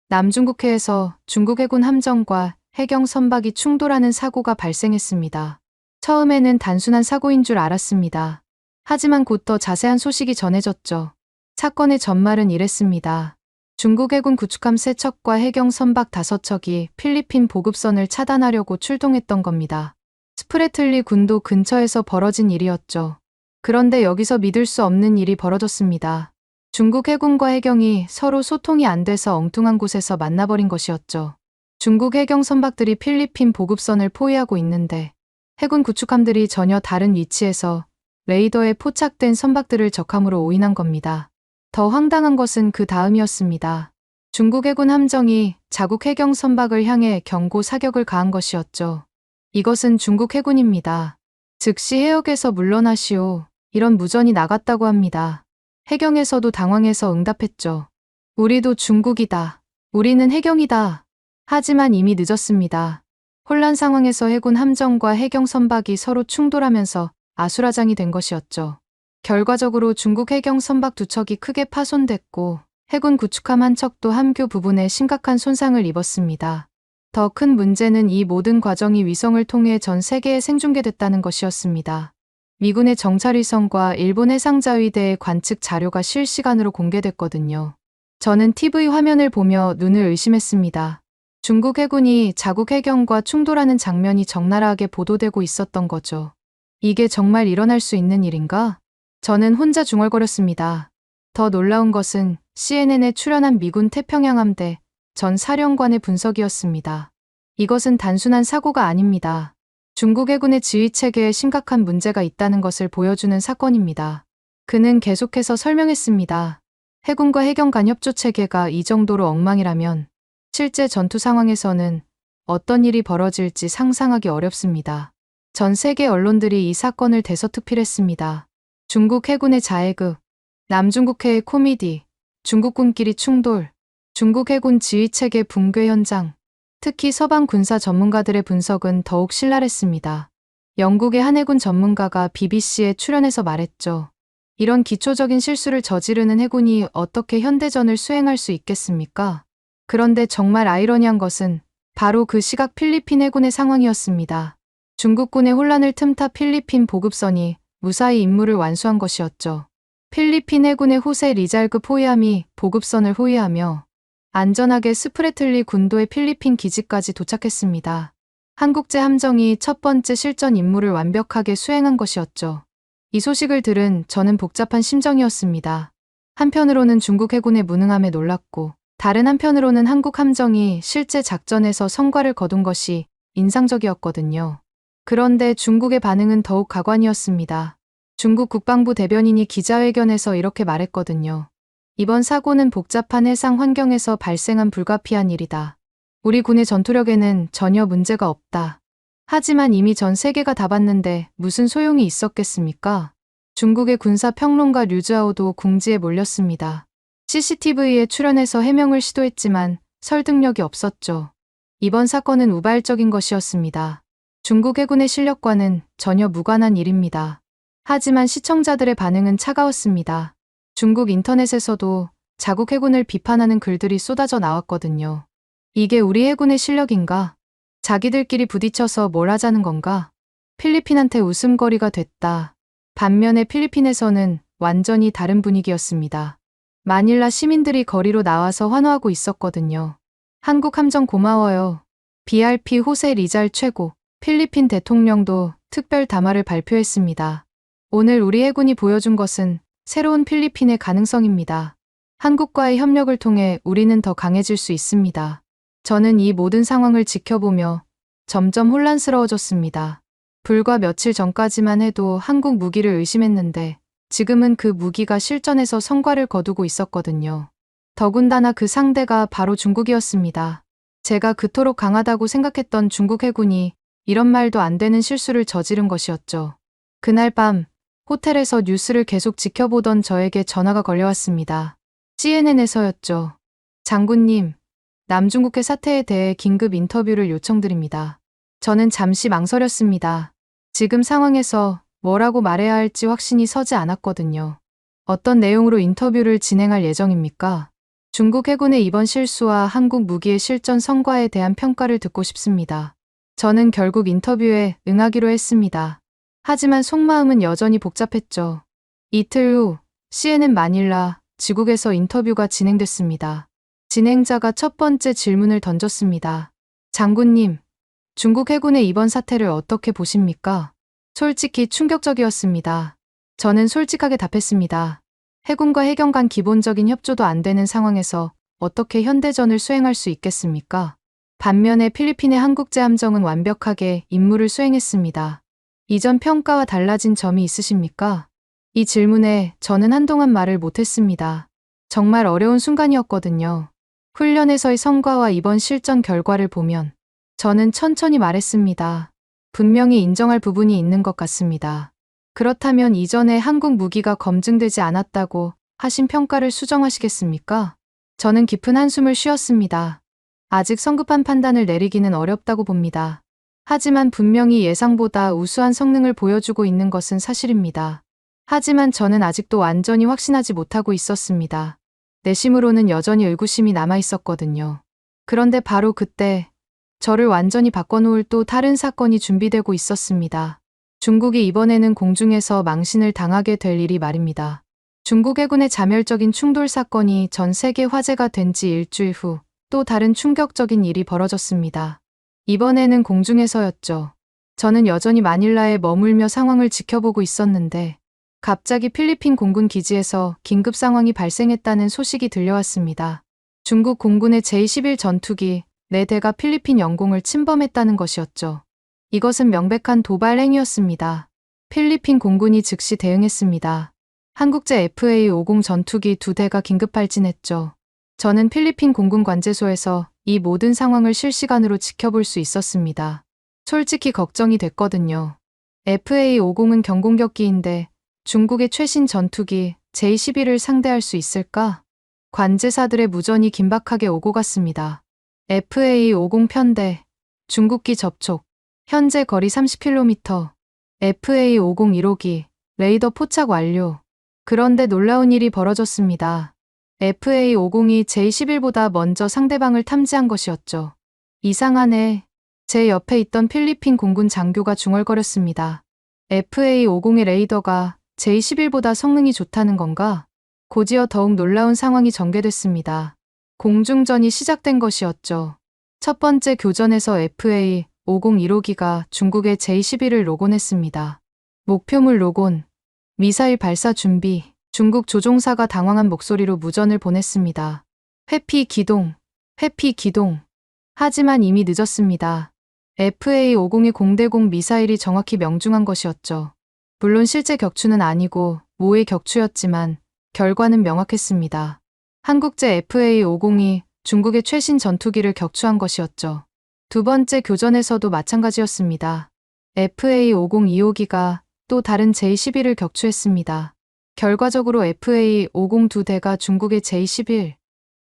남중국해에서 중국 해군 함정과 해경 선박이 충돌하는 사고가 발생했습니다. 처음에는 단순한 사고인 줄 알았습니다. 하지만 곧 더 자세한 소식이 전해졌죠. 사건의 전말은 이랬습니다. 중국 해군 구축함 3척과 해경 선박 5척이 필리핀 보급선을 차단하려고 출동했던 겁니다. 스프레틀리 군도 근처에서 벌어진 일이었죠. 그런데 여기서 믿을 수 없는 일이 벌어졌습니다. 중국 해군과 해경이 서로 소통이 안 돼서 엉뚱한 곳에서 만나버린 것이었죠. 중국 해경 선박들이 필리핀 보급선을 포위하고 있는데 해군 구축함들이 전혀 다른 위치에서 레이더에 포착된 선박들을 적함으로 오인한 겁니다. 더 황당한 것은 그 다음이었습니다. 중국 해군 함정이 자국 해경 선박을 향해 경고 사격을 가한 것이었죠. 이것은 중국 해군입니다. 즉시 해역에서 물러나시오. 이런 무전이 나갔다고 합니다. 해경에서도 당황해서 응답했죠. 우리도 중국이다. 우리는 해경이다. 하지만 이미 늦었습니다. 혼란 상황에서 해군 함정과 해경 선박이 서로 충돌하면서 아수라장이 된 것이었죠. 결과적으로 중국 해경 선박 2척이 크게 파손됐고 해군 구축함 1척도 함교 부분에 심각한 손상을 입었습니다. 더 큰 문제는 이 모든 과정이 위성을 통해 전 세계에 생중계됐다는 것이었습니다. 미군의 정찰위성과 일본 해상자위대의 관측 자료가 실시간으로 공개됐거든요. 저는 TV 화면을 보며 눈을 의심했습니다. 중국 해군이 자국 해경과 충돌하는 장면이 적나라하게 보도되고 있었던 거죠. 이게 정말 일어날 수 있는 일인가? 저는 혼자 중얼거렸습니다. 더 놀라운 것은 CNN에 출연한 미군 태평양 함대 전 사령관의 분석이었습니다. 이것은 단순한 사고가 아닙니다. 중국 해군의 지휘 체계에 심각한 문제가 있다는 것을 보여주는 사건입니다. 그는 계속해서 설명했습니다. 해군과 해경 간 협조 체계가 이 정도로 엉망이라면 실제 전투 상황에서는 어떤 일이 벌어질지 상상하기 어렵습니다. 전 세계 언론들이 이 사건을 대서특필했습니다. 중국 해군의 자해극, 남중국해의 코미디, 중국군끼리 충돌, 중국 해군 지휘체계 붕괴 현장, 특히 서방 군사 전문가들의 분석은 더욱 신랄했습니다. 영국의 한 해군 전문가가 BBC에 출연해서 말했죠. 이런 기초적인 실수를 저지르는 해군이 어떻게 현대전을 수행할 수 있겠습니까? 그런데 정말 아이러니한 것은 바로 그 시각 필리핀 해군의 상황이었습니다. 중국군의 혼란을 틈타 필리핀 보급선이 무사히 임무를 완수한 것이었죠. 필리핀 해군의 호세 리잘급 호위함이 보급선을 호위하며 안전하게 스프레틀리 군도의 필리핀 기지까지 도착했습니다. 한국제 함정이 첫 번째 실전 임무를 완벽하게 수행한 것이었죠. 이 소식을 들은 저는 복잡한 심정이었습니다. 한편으로는 중국 해군의 무능함에 놀랐고, 다른 한편으로는 한국 함정이 실제 작전에서 성과를 거둔 것이 인상적이었거든요. 그런데 중국의 반응은 더욱 가관이었습니다. 중국 국방부 대변인이 기자회견에서 이렇게 말했거든요. 이번 사고는 복잡한 해상 환경에서 발생한 불가피한 일이다. 우리 군의 전투력에는 전혀 문제가 없다. 하지만 이미 전 세계가 다 봤는데 무슨 소용이 있었겠습니까? 중국의 군사평론가 류즈하오도 궁지에 몰렸습니다. CCTV에 출연해서 해명을 시도했지만 설득력이 없었죠. 이번 사건은 우발적인 것이었습니다. 중국 해군의 실력과는 전혀 무관한 일입니다. 하지만 시청자들의 반응은 차가웠습니다. 중국 인터넷에서도 자국 해군을 비판하는 글들이 쏟아져 나왔거든요. 이게 우리 해군의 실력인가? 자기들끼리 부딪혀서 뭘 하자는 건가? 필리핀한테 웃음거리가 됐다. 반면에 필리핀에서는 완전히 다른 분위기였습니다. 마닐라 시민들이 거리로 나와서 환호하고 있었거든요. 한국 함정 고마워요. BRP 호세 리잘 최고. 필리핀 대통령도 특별 담화를 발표했습니다. 오늘 우리 해군이 보여준 것은 새로운 필리핀의 가능성입니다. 한국과의 협력을 통해 우리는 더 강해질 수 있습니다. 저는 이 모든 상황을 지켜보며 점점 혼란스러워졌습니다. 불과 며칠 전까지만 해도 한국 무기를 의심했는데 지금은 그 무기가 실전에서 성과를 거두고 있었거든요. 더군다나 그 상대가 바로 중국이었습니다. 제가 그토록 강하다고 생각했던 중국 해군이 이런 말도 안 되는 실수를 저지른 것이었죠. 그날 밤 호텔에서 뉴스를 계속 지켜보던 저에게 전화가 걸려왔습니다. CNN에서였죠. 장군님, 남중국해 사태에 대해 긴급 인터뷰를 요청드립니다. 저는 잠시 망설였습니다. 지금 상황에서 뭐라고 말해야 할지 확신이 서지 않았거든요. 어떤 내용으로 인터뷰를 진행할 예정입니까? 중국 해군의 이번 실수와 한국 무기의 실전 성과에 대한 평가를 듣고 싶습니다. 저는 결국 인터뷰에 응하기로 했습니다. 하지만 속마음은 여전히 복잡했죠. 이틀 후 CNN 마닐라 지국에서 인터뷰가 진행됐습니다. 진행자가 첫 번째 질문을 던졌습니다. 장군님, 중국 해군의 이번 사태를 어떻게 보십니까? 솔직히 충격적이었습니다. 저는 솔직하게 답했습니다. 해군과 해경 간 기본적인 협조도 안 되는 상황에서 어떻게 현대전을 수행할 수 있겠습니까? 반면에 필리핀의 한국제 함정은 완벽하게 임무를 수행했습니다. 이전 평가와 달라진 점이 있으십니까? 이 질문에 저는 한동안 말을 못했습니다. 정말 어려운 순간이었거든요. 훈련에서의 성과와 이번 실전 결과를 보면 저는 천천히 말했습니다. 분명히 인정할 부분이 있는 것 같습니다. 그렇다면 이전에 한국 무기가 검증되지 않았다고 하신 평가를 수정하시겠습니까? 저는 깊은 한숨을 쉬었습니다. 아직 성급한 판단을 내리기는 어렵다고 봅니다. 하지만 분명히 예상보다 우수한 성능을 보여주고 있는 것은 사실입니다. 하지만 저는 아직도 완전히 확신하지 못하고 있었습니다. 내심으로는 여전히 의구심이 남아 있었거든요. 그런데 바로 그때 저를 완전히 바꿔놓을 또 다른 사건이 준비되고 있었습니다. 중국이 이번에는 공중에서 망신을 당하게 될 일이 말입니다. 중국 해군의 자멸적인 충돌 사건이 전 세계 화제가 된 지 일주일 후 또 다른 충격적인 일이 벌어졌습니다. 이번에는 공중에서였죠. 저는 여전히 마닐라에 머물며 상황을 지켜보고 있었는데 갑자기 필리핀 공군 기지에서 긴급 상황이 발생했다는 소식이 들려왔습니다. 중국 공군의 제-21 전투기 4대가 필리핀 영공을 침범했다는 것이었죠. 이것은 명백한 도발 행위였습니다. 필리핀 공군이 즉시 대응했습니다. 한국제 FA-50 전투기 2대가 긴급 발진했죠. 저는 필리핀 공군 관제소에서 이 모든 상황을 실시간으로 지켜볼 수 있었습니다. 솔직히 걱정이 됐거든요. FA-50은 경공격기인데 중국의 최신 전투기 J-11을 상대할 수 있을까? 관제사들의 무전이 긴박하게 오고 갔습니다. FA-50 편대, 중국기 접촉, 현재 거리 30km, FA-50 1호기, 레이더 포착 완료. 그런데 놀라운 일이 벌어졌습니다. FA-50이 J-11보다 먼저 상대방을 탐지한 것이었죠. 이상하네. 제 옆에 있던 필리핀 공군 장교가 중얼거렸습니다. FA-50의 레이더가 J-11보다 성능이 좋다는 건가? 곧이어 더욱 놀라운 상황이 전개됐습니다. 공중전이 시작된 것이었죠. 첫 번째 교전에서 FA-50 1호기가 중국의 J-11을 로곤했습니다. 목표물 로곤, 미사일 발사 준비, 중국 조종사가 당황한 목소리로 무전을 보냈습니다. 회피 기동, 회피 기동. 하지만 이미 늦었습니다. FA-50의 공대공 미사일이 정확히 명중한 것이었죠. 물론 실제 격추는 아니고 모의 격추였지만 결과는 명확했습니다. 한국제 FA-50이 중국의 최신 전투기를 격추한 것이었죠. 두 번째 교전에서도 마찬가지였습니다. FA-50 2호기가 또 다른 J-11을 격추했습니다. 결과적으로 FA-50 두 대가 중국의 J-11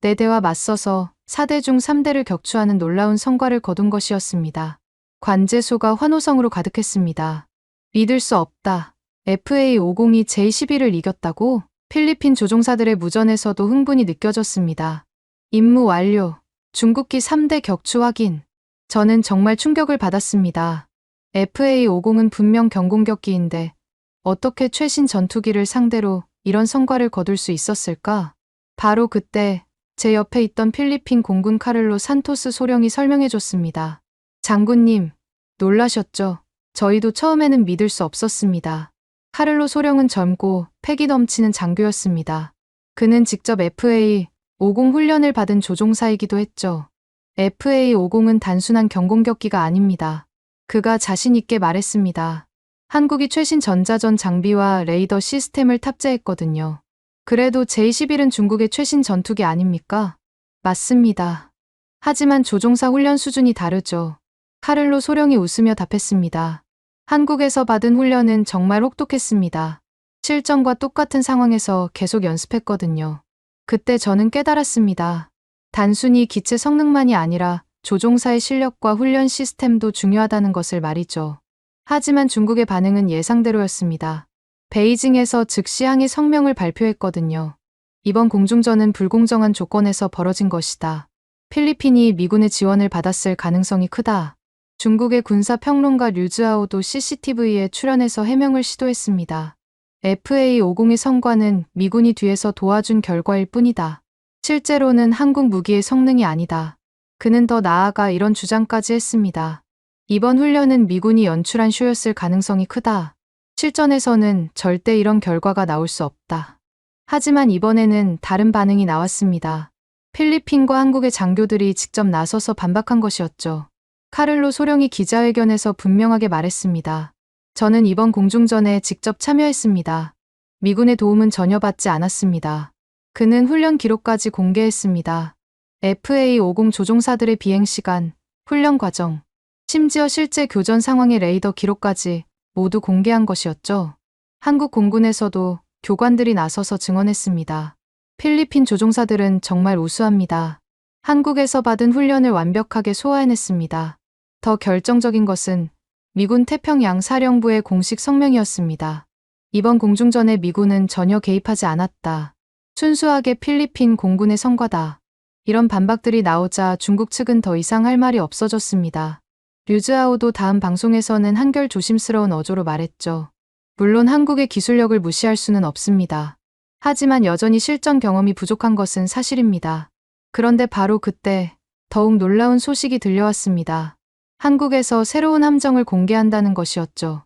4대와 맞서서 4대 중 3대를 격추하는 놀라운 성과를 거둔 것이었습니다. 관제소가 환호성으로 가득했습니다. 믿을 수 없다. FA-50이 J-11을 이겼다고? 필리핀 조종사들의 무전에서도 흥분이 느껴졌습니다. 임무 완료. 중국기 3대 격추 확인. 저는 정말 충격을 받았습니다. FA-50은 분명 경공격기인데 어떻게 최신 전투기를 상대로 이런 성과를 거둘 수 있었을까? 바로 그때 제 옆에 있던 필리핀 공군 카를로 산토스 소령이 설명해줬습니다. 장군님, 놀라셨죠? 저희도 처음에는 믿을 수 없었습니다. 카를로 소령은 젊고 패기 넘치는 장교였습니다. 그는 직접 FA-50 훈련을 받은 조종사이기도 했죠. FA-50은 단순한 경공격기가 아닙니다. 그가 자신 있게 말했습니다. 한국이 최신 전자전 장비와 레이더 시스템을 탑재했거든요. 그래도 J-11은 중국의 최신 전투기 아닙니까? 맞습니다. 하지만 조종사 훈련 수준이 다르죠. 카를로 소령이 웃으며 답했습니다. 한국에서 받은 훈련은 정말 혹독했습니다. 실전과 똑같은 상황에서 계속 연습했거든요. 그때 저는 깨달았습니다. 단순히 기체 성능만이 아니라 조종사의 실력과 훈련 시스템도 중요하다는 것을 말이죠. 하지만 중국의 반응은 예상대로였습니다. 베이징에서 즉시 항의 성명을 발표했거든요. 이번 공중전은 불공정한 조건에서 벌어진 것이다. 필리핀이 미군의 지원을 받았을 가능성이 크다. 중국의 군사평론가 류즈아오도 CCTV에 출연해서 해명을 시도했습니다. FA-50의 성과는 미군이 뒤에서 도와준 결과일 뿐이다. 실제로는 한국 무기의 성능이 아니다. 그는 더 나아가 이런 주장까지 했습니다. 이번 훈련은 미군이 연출한 쇼였을 가능성이 크다. 실전에서는 절대 이런 결과가 나올 수 없다. 하지만 이번에는 다른 반응이 나왔습니다. 필리핀과 한국의 장교들이 직접 나서서 반박한 것이었죠. 카를로 소령이 기자회견에서 분명하게 말했습니다. 저는 이번 공중전에 직접 참여했습니다. 미군의 도움은 전혀 받지 않았습니다. 그는 훈련 기록까지 공개했습니다. FA-50 조종사들의 비행 시간, 훈련 과정, 심지어 실제 교전 상황의 레이더 기록까지 모두 공개한 것이었죠. 한국 공군에서도 교관들이 나서서 증언했습니다. 필리핀 조종사들은 정말 우수합니다. 한국에서 받은 훈련을 완벽하게 소화해냈습니다. 더 결정적인 것은 미군 태평양 사령부의 공식 성명이었습니다. 이번 공중전에 미군은 전혀 개입하지 않았다. 순수하게 필리핀 공군의 성과다. 이런 반박들이 나오자 중국 측은 더 이상 할 말이 없어졌습니다. 류즈아오도 다음 방송에서는 한결 조심스러운 어조로 말했죠. 물론 한국의 기술력을 무시할 수는 없습니다. 하지만 여전히 실전 경험이 부족한 것은 사실입니다. 그런데 바로 그때 더욱 놀라운 소식이 들려왔습니다. 한국에서 새로운 함정을 공개한다는 것이었죠.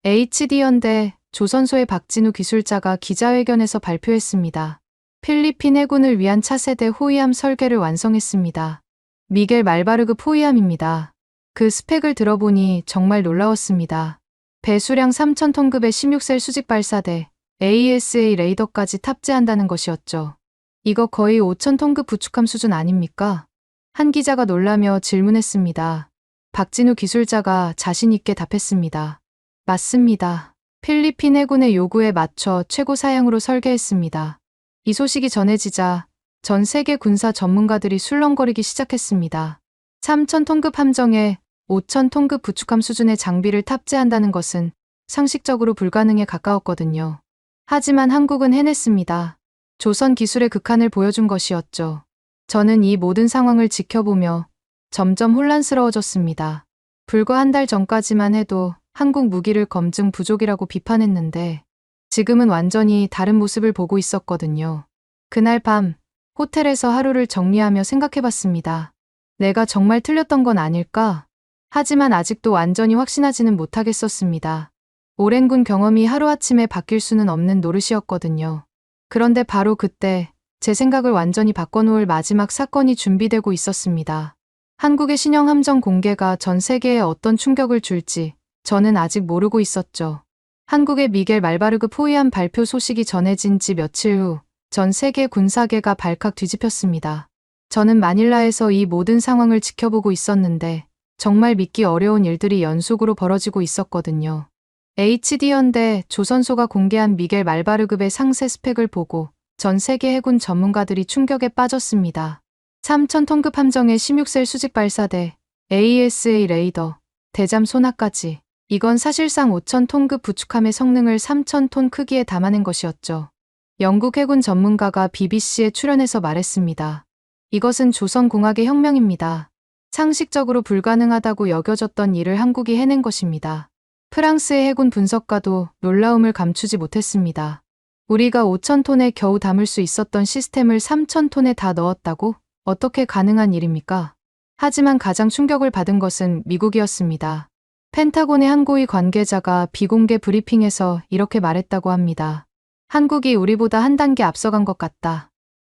HD연대 조선소의 박진우 기술자가 기자회견에서 발표했습니다. 필리핀 해군을 위한 차세대 호위함 설계를 완성했습니다. 미겔 말바르급 호위함입니다. 그 스펙을 들어보니 정말 놀라웠습니다. 배수량 3,000톤급의 16셀 수직 발사대, AESA 레이더까지 탑재한다는 것이었죠. 이거 거의 5,000톤급 구축함 수준 아닙니까? 한 기자가 놀라며 질문했습니다. 박진우 기술자가 자신 있게 답했습니다. 맞습니다. 필리핀 해군의 요구에 맞춰 최고 사양으로 설계했습니다. 이 소식이 전해지자 전 세계 군사 전문가들이 술렁거리기 시작했습니다. 3,000톤급 함정에 5,000톤급 구축함 수준의 장비를 탑재한다는 것은 상식적으로 불가능에 가까웠거든요. 하지만 한국은 해냈습니다. 조선 기술의 극한을 보여준 것이었죠. 저는 이 모든 상황을 지켜보며 점점 혼란스러워졌습니다. 불과 한 달 전까지만 해도 한국 무기를 검증 부족이라고 비판했는데 지금은 완전히 다른 모습을 보고 있었거든요. 그날 밤 호텔에서 하루를 정리하며 생각해봤습니다. 내가 정말 틀렸던 건 아닐까? 하지만 아직도 완전히 확신하지는 못하겠었습니다. 오랜 군 경험이 하루아침에 바뀔 수는 없는 노릇이었거든요. 그런데 바로 그때 제 생각을 완전히 바꿔놓을 마지막 사건이 준비되고 있었습니다. 한국의 신형 함정 공개가 전 세계에 어떤 충격을 줄지 저는 아직 모르고 있었죠. 한국의 미겔 말바르그 포위함 발표 소식이 전해진 지 며칠 후 전 세계 군사계가 발칵 뒤집혔습니다. 저는 마닐라에서 이 모든 상황을 지켜보고 있었는데 정말 믿기 어려운 일들이 연속으로 벌어지고 있었거든요. HD연대 조선소가 공개한 미겔 말바르급의 상세 스펙을 보고 전 세계 해군 전문가들이 충격에 빠졌습니다. 3,000톤급 함정의 16셀 수직 발사대, AESA 레이더, 대잠 소나까지. 이건 사실상 5,000톤급 부축함의 성능을 3,000톤 크기에 담아낸 것이었죠. 영국 해군 전문가가 BBC에 출연해서 말했습니다. 이것은 조선공학의 혁명입니다. 상식적으로 불가능하다고 여겨졌던 일을 한국이 해낸 것입니다. 프랑스의 해군 분석가도 놀라움을 감추지 못했습니다. 우리가 5,000톤에 겨우 담을 수 있었던 시스템을 3,000톤에 다 넣었다고? 어떻게 가능한 일입니까? 하지만 가장 충격을 받은 것은 미국이었습니다. 펜타곤의 한 고위 관계자가 비공개 브리핑에서 이렇게 말했다고 합니다. 한국이 우리보다 한 단계 앞서간 것 같다.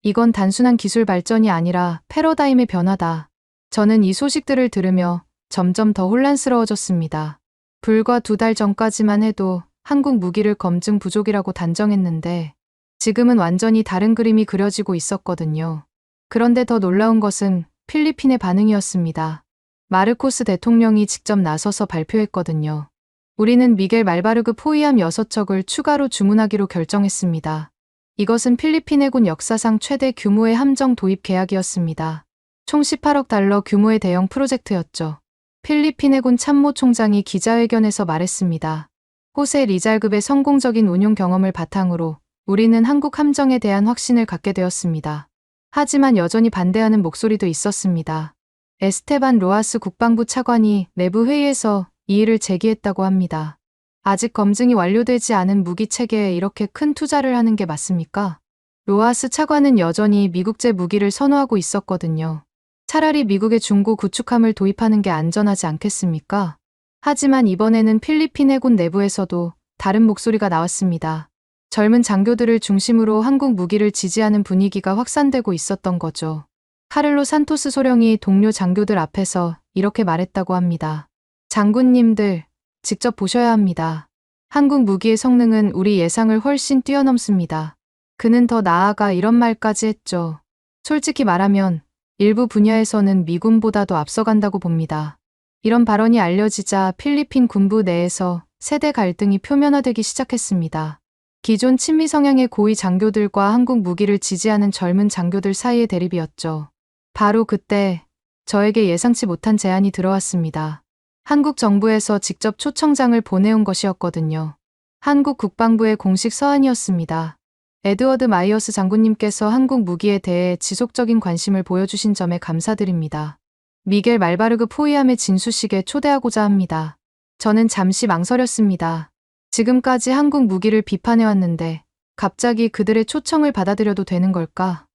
이건 단순한 기술 발전이 아니라 패러다임의 변화다. 저는 이 소식들을 들으며 점점 더 혼란스러워졌습니다. 불과 2달 전까지만 해도 한국 무기를 검증 부족이라고 단정했는데 지금은 완전히 다른 그림이 그려지고 있었거든요. 그런데 더 놀라운 것은 필리핀의 반응이었습니다. 마르코스 대통령이 직접 나서서 발표했거든요. 우리는 미겔 말바르그 포위함 6척을 추가로 주문하기로 결정했습니다. 이것은 필리핀 해군 역사상 최대 규모의 함정 도입 계약이었습니다. 총 18억 달러 규모의 대형 프로젝트였죠. 필리핀 해군 참모총장이 기자회견에서 말했습니다. 호세 리잘급의 성공적인 운용 경험을 바탕으로 우리는 한국 함정에 대한 확신을 갖게 되었습니다. 하지만 여전히 반대하는 목소리도 있었습니다. 에스테반 로하스 국방부 차관이 내부 회의에서 이의를 제기했다고 합니다. 아직 검증이 완료되지 않은 무기 체계에 이렇게 큰 투자를 하는 게 맞습니까? 로하스 차관은 여전히 미국제 무기를 선호하고 있었거든요. 차라리 미국의 중고 구축함을 도입하는 게 안전하지 않겠습니까? 하지만 이번에는 필리핀 해군 내부에서도 다른 목소리가 나왔습니다. 젊은 장교들을 중심으로 한국 무기를 지지하는 분위기가 확산되고 있었던 거죠. 카를로 산토스 소령이 동료 장교들 앞에서 이렇게 말했다고 합니다. 장군님들, 직접 보셔야 합니다. 한국 무기의 성능은 우리 예상을 훨씬 뛰어넘습니다. 그는 더 나아가 이런 말까지 했죠. 솔직히 말하면 일부 분야에서는 미군보다도 앞서간다고 봅니다. 이런 발언이 알려지자 필리핀 군부 내에서 세대 갈등이 표면화되기 시작했습니다. 기존 친미 성향의 고위 장교들과 한국 무기를 지지하는 젊은 장교들 사이의 대립이었죠. 바로 그때 저에게 예상치 못한 제안이 들어왔습니다. 한국 정부에서 직접 초청장을 보내온 것이었거든요. 한국 국방부의 공식 서한이었습니다. 에드워드 마이어스 장군님께서 한국 무기에 대해 지속적인 관심을 보여주신 점에 감사드립니다. 미겔 말바르그 포위함의 진수식에 초대하고자 합니다. 저는 잠시 망설였습니다. 지금까지 한국 무기를 비판해왔는데 갑자기 그들의 초청을 받아들여도 되는 걸까?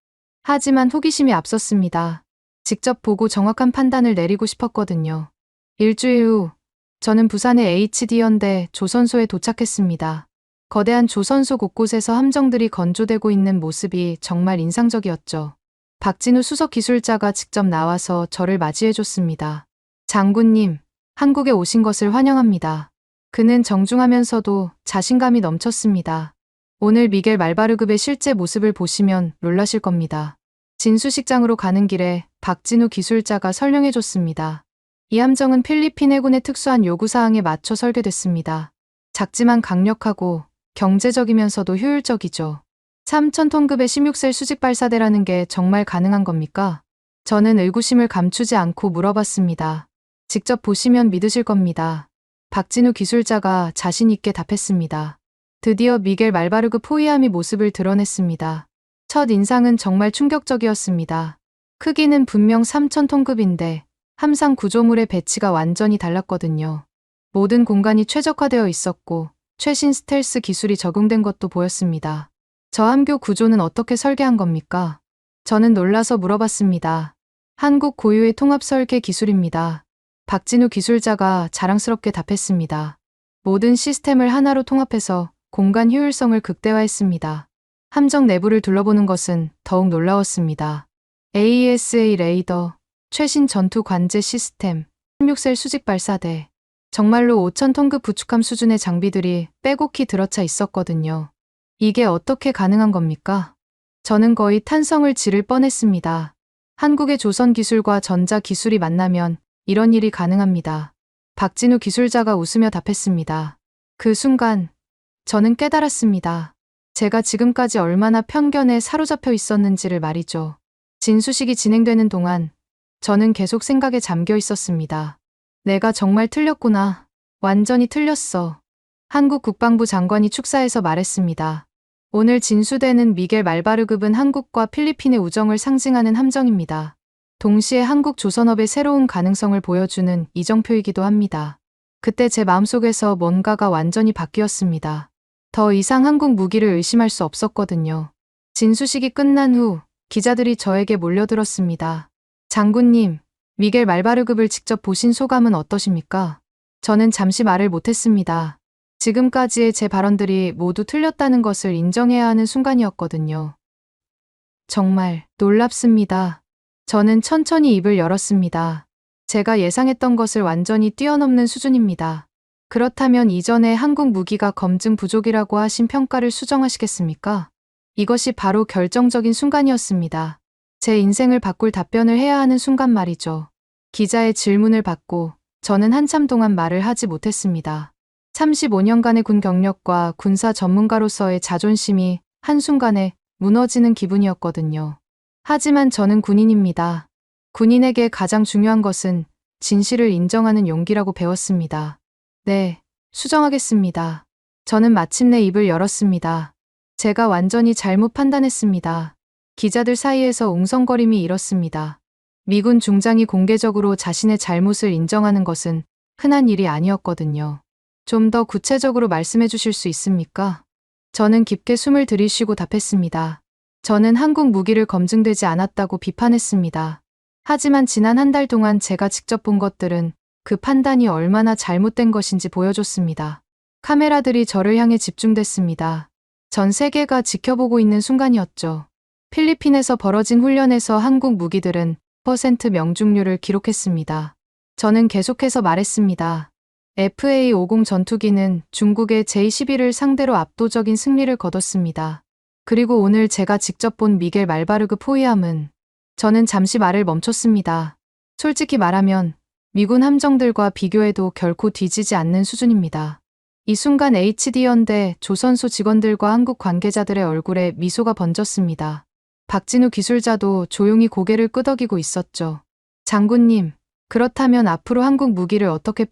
하지만 호기심이 앞섰습니다. 직접 보고 정확한 판단을 내리고 싶었거든요. 일주일 후 저는 부산의 HD연대 조선소에 도착했습니다. 거대한 조선소 곳곳에서 함정들이 건조되고 있는 모습이 정말 인상적이었죠. 박진우 수석 기술자가 직접 나와서 저를 맞이해줬습니다. 장군님, 한국에 오신 것을 환영합니다. 그는 정중하면서도 자신감이 넘쳤습니다. 오늘 미겔 말바르급의 실제 모습을 보시면 놀라실 겁니다. 진수식장으로 가는 길에 박진우 기술자가 설명해줬습니다. 이 함정은 필리핀 해군의 특수한 요구사항에 맞춰 설계됐습니다. 작지만 강력하고 경제적이면서도 효율적이죠. 3,000톤급의 16셀 수직 발사대라는 게 정말 가능한 겁니까? 저는 의구심을 감추지 않고 물어봤습니다. 직접 보시면 믿으실 겁니다. 박진우 기술자가 자신 있게 답했습니다. 드디어 미겔 말바르그 포위함이 모습을 드러냈습니다. 첫 인상은 정말 충격적이었습니다. 크기는 분명 3,000톤급인데 함상 구조물의 배치가 완전히 달랐거든요. 모든 공간이 최적화되어 있었고 최신 스텔스 기술이 적용된 것도 보였습니다. 저 함교 구조는 어떻게 설계한 겁니까? 저는 놀라서 물어봤습니다. 한국 고유의 통합 설계 기술입니다. 박진우 기술자가 자랑스럽게 답했습니다. 모든 시스템을 하나로 통합해서 공간 효율성을 극대화했습니다. 함정 내부를 둘러보는 것은 더욱 놀라웠습니다. AESA 레이더, 최신 전투 관제 시스템, 16셀 수직 발사대, 정말로 5,000톤급 구축함 수준의 장비들이 빼곡히 들어차 있었거든요. 이게 어떻게 가능한 겁니까? 저는 거의 탄성을 지를 뻔했습니다. 한국의 조선 기술과 전자 기술이 만나면 이런 일이 가능합니다. 박진우 기술자가 웃으며 답했습니다. 그 순간 저는 깨달았습니다. 제가 지금까지 얼마나 편견에 사로잡혀 있었는지를 말이죠. 진수식이 진행되는 동안 저는 계속 생각에 잠겨 있었습니다. 내가 정말 틀렸구나. 완전히 틀렸어. 한국 국방부 장관이 축사에서 말했습니다. 오늘 진수되는 미겔 말바르급은 한국과 필리핀의 우정을 상징하는 함정입니다. 동시에 한국 조선업의 새로운 가능성을 보여주는 이정표이기도 합니다. 그때 제 마음속에서 뭔가가 완전히 바뀌었습니다. 더 이상 한국 무기를 의심할 수 없었거든요. 진수식이 끝난 후 기자들이 저에게 몰려들었습니다. 장군님, 미겔 말바르급을 직접 보신 소감은 어떠십니까? 저는 잠시 말을 못했습니다. 지금까지의 제 발언들이 모두 틀렸다는 것을 인정해야 하는 순간이었거든요. 정말 놀랍습니다. 저는 천천히 입을 열었습니다. 제가 예상했던 것을 완전히 뛰어넘는 수준입니다. 그렇다면 이전에 한국 무기가 검증 부족이라고 하신 평가를 수정하시겠습니까? 이것이 바로 결정적인 순간이었습니다. 제 인생을 바꿀 답변을 해야 하는 순간 말이죠. 기자의 질문을 받고 저는 한참 동안 말을 하지 못했습니다. 35년간의 군 경력과 군사 전문가로서의 자존심이 한순간에 무너지는 기분이었거든요. 하지만 저는 군인입니다. 군인에게 가장 중요한 것은 진실을 인정하는 용기라고 배웠습니다. 네, 수정하겠습니다. 저는 마침내 입을 열었습니다. 제가 완전히 잘못 판단했습니다. 기자들 사이에서 웅성거림이 일었습니다. 미군 중장이 공개적으로 자신의 잘못을 인정하는 것은 흔한 일이 아니었거든요. 좀 더 구체적으로 말씀해 주실 수 있습니까? 저는 깊게 숨을 들이쉬고 답했습니다. 저는 한국 무기를 검증되지 않았다고 비판했습니다. 하지만 지난 한 달 동안 제가 직접 본 것들은 그 판단이 얼마나 잘못된 것인지 보여줬습니다. 카메라들이 저를 향해 집중됐습니다. 전 세계가 지켜보고 있는 순간이었죠. 필리핀에서 벌어진 훈련에서 한국 무기들은 퍼센트 명중률을 기록했습니다. 저는 계속해서 말했습니다. FA-50 전투기는 중국의 J-11을 상대로 압도적인 승리를 거뒀습니다. 그리고 오늘 제가 직접 본 미겔 말바르그 포위함은 저는 잠시 말을 멈췄습니다. 솔직히 말하면 미군 함정들과 비교해도 결코 뒤지지 않는 수준입니다. 이 순간 HD연대 조선소 직원들과 한국 관계자들의 얼굴에 미소가 번졌습니다. 박진우 기술자도 조용히 고개를 끄덕이고 있었죠. 장군님, 그렇다면 앞으로 한국 무기를 어떻게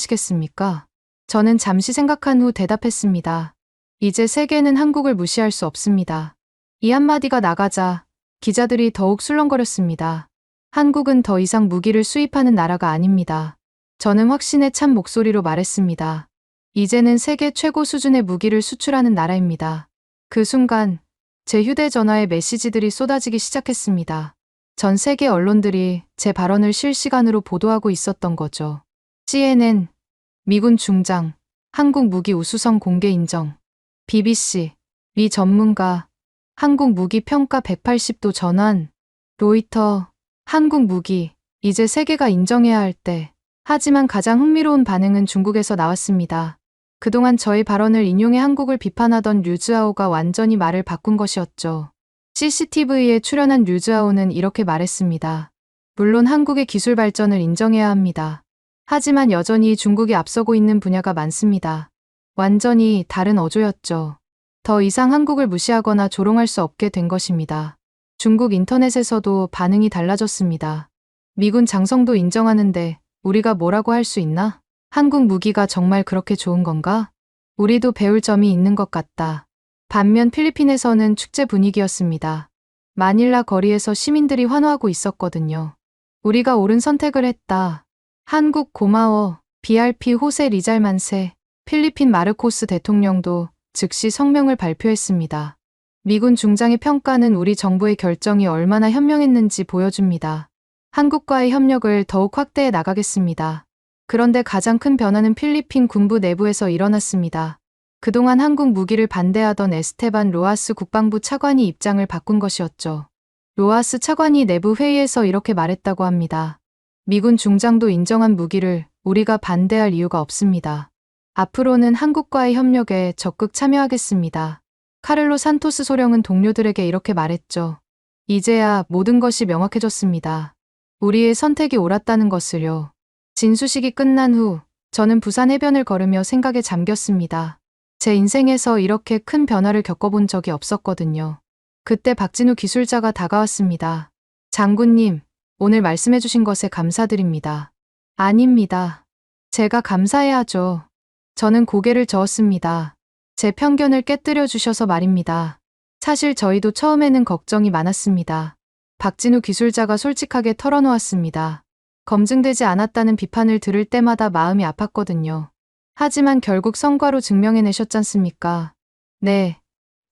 평가하시겠습니까? 저는 잠시 생각한 후 대답했습니다. 이제 세계는 한국을 무시할 수 없습니다. 이 한마디가 나가자 기자들이 더욱 술렁거렸습니다. 한국은 더 이상 무기를 수입하는 나라가 아닙니다. 저는 확신에 찬 목소리로 말했습니다. 이제는 세계 최고 수준의 무기를 수출하는 나라입니다. 그 순간 제 휴대전화에 메시지들이 쏟아지기 시작했습니다. 전 세계 언론들이 제 발언을 실시간으로 보도하고 있었던 거죠. CNN, 미군 중장, 한국 무기 우수성 공개 인정, BBC, 미 전문가, 한국 무기 평가 180도 전환, 로이터, 한국 무기, 이제 세계가 인정해야 할 때. 하지만 가장 흥미로운 반응은 중국에서 나왔습니다. 그동안 저의 발언을 인용해 한국을 비판하던 류즈아오가 완전히 말을 바꾼 것이었죠. CCTV에 출연한 류즈아오는 이렇게 말했습니다. 물론 한국의 기술 발전을 인정해야 합니다. 하지만 여전히 중국이 앞서고 있는 분야가 많습니다. 완전히 다른 어조였죠. 더 이상 한국을 무시하거나 조롱할 수 없게 된 것입니다. 중국 인터넷에서도 반응이 달라졌습니다. 미군 장성도 인정하는데 우리가 뭐라고 할 수 있나? 한국 무기가 정말 그렇게 좋은 건가? 우리도 배울 점이 있는 것 같다. 반면 필리핀에서는 축제 분위기였습니다. 마닐라 거리에서 시민들이 환호하고 있었거든요. 우리가 옳은 선택을 했다. 한국 고마워. BRP 호세 리잘 만세. 필리핀 마르코스 대통령도 즉시 성명을 발표했습니다. 미군 중장의 평가는 우리 정부의 결정이 얼마나 현명했는지 보여줍니다. 한국과의 협력을 더욱 확대해 나가겠습니다. 그런데 가장 큰 변화는 필리핀 군부 내부에서 일어났습니다. 그동안 한국 무기를 반대하던 에스테반 로하스 국방부 차관이 입장을 바꾼 것이었죠. 로하스 차관이 내부 회의에서 이렇게 말했다고 합니다. 미군 중장도 인정한 무기를 우리가 반대할 이유가 없습니다. 앞으로는 한국과의 협력에 적극 참여하겠습니다. 카를로 산토스 소령은 동료들에게 이렇게 말했죠. 이제야 모든 것이 명확해졌습니다. 우리의 선택이 옳았다는 것을요. 진수식이 끝난 후 저는 부산 해변을 걸으며 생각에 잠겼습니다. 제 인생에서 이렇게 큰 변화를 겪어본 적이 없었거든요. 그때 박진우 기술자가 다가왔습니다. 장군님, 오늘 말씀해 주신 것에 감사드립니다. 아닙니다. 제가 감사해야죠. 저는 고개를 저었습니다. 제 편견을 깨뜨려 주셔서 말입니다. 사실 저희도 처음에는 걱정이 많았습니다. 박진우 기술자가 솔직하게 털어놓았습니다. 검증되지 않았다는 비판을 들을 때마다 마음이 아팠거든요. 하지만 결국 성과로 증명해내셨잖습니까? 네.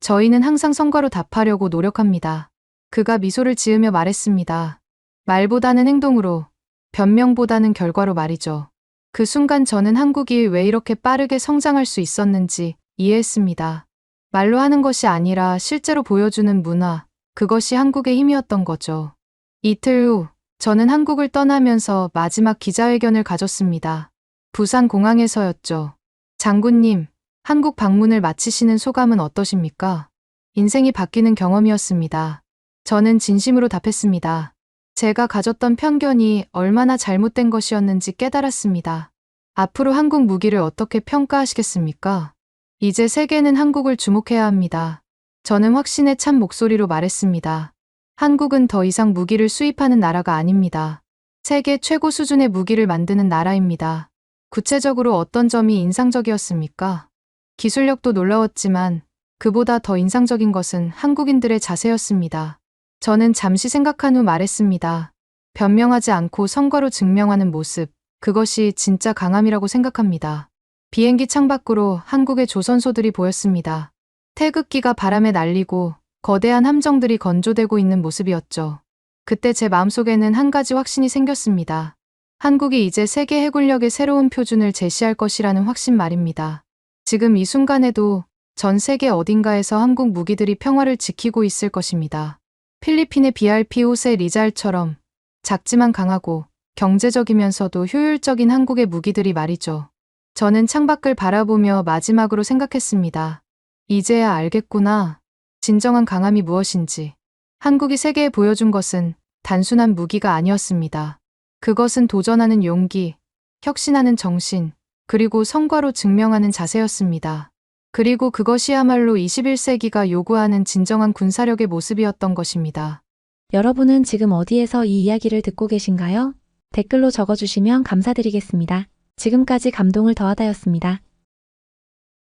저희는 항상 성과로 답하려고 노력합니다. 그가 미소를 지으며 말했습니다. 말보다는 행동으로, 변명보다는 결과로 말이죠. 그 순간 저는 한국이 왜 이렇게 빠르게 성장할 수 있었는지 이해했습니다. 말로 하는 것이 아니라 실제로 보여주는 문화, 그것이 한국의 힘이었던 거죠. 이틀 후, 저는 한국을 떠나면서 마지막 기자회견을 가졌습니다. 부산 공항에서였죠. 장군님, 한국 방문을 마치시는 소감은 어떠십니까? 인생이 바뀌는 경험이었습니다. 저는 진심으로 답했습니다. 제가 가졌던 편견이 얼마나 잘못된 것이었는지 깨달았습니다. 앞으로 한국 무기를 어떻게 평가하시겠습니까? 이제 세계는 한국을 주목해야 합니다. 저는 확신에 찬 목소리로 말했습니다. 한국은 더 이상 무기를 수입하는 나라가 아닙니다. 세계 최고 수준의 무기를 만드는 나라입니다. 구체적으로 어떤 점이 인상적이었습니까? 기술력도 놀라웠지만 그보다 더 인상적인 것은 한국인들의 자세였습니다. 저는 잠시 생각한 후 말했습니다. 변명하지 않고 성과로 증명하는 모습, 그것이 진짜 강함이라고 생각합니다. 비행기 창밖으로 한국의 조선소들이 보였습니다. 태극기가 바람에 날리고 거대한 함정들이 건조되고 있는 모습이었죠. 그때 제 마음속에는 한 가지 확신이 생겼습니다. 한국이 이제 세계 해군력의 새로운 표준을 제시할 것이라는 확신 말입니다. 지금 이 순간에도 전 세계 어딘가에서 한국 무기들이 평화를 지키고 있을 것입니다. 필리핀의 BRP 호세 리잘처럼 작지만 강하고 경제적이면서도 효율적인 한국의 무기들이 말이죠. 저는 창밖을 바라보며 마지막으로 생각했습니다. 이제야 알겠구나. 진정한 강함이 무엇인지. 한국이 세계에 보여준 것은 단순한 무기가 아니었습니다. 그것은 도전하는 용기, 혁신하는 정신, 그리고 성과로 증명하는 자세였습니다. 그리고 그것이야말로 21세기가 요구하는 진정한 군사력의 모습이었던 것입니다. 여러분은 지금 어디에서 이 이야기를 듣고 계신가요? 댓글로 적어주시면 감사드리겠습니다. 지금까지 감동을 더하다였습니다.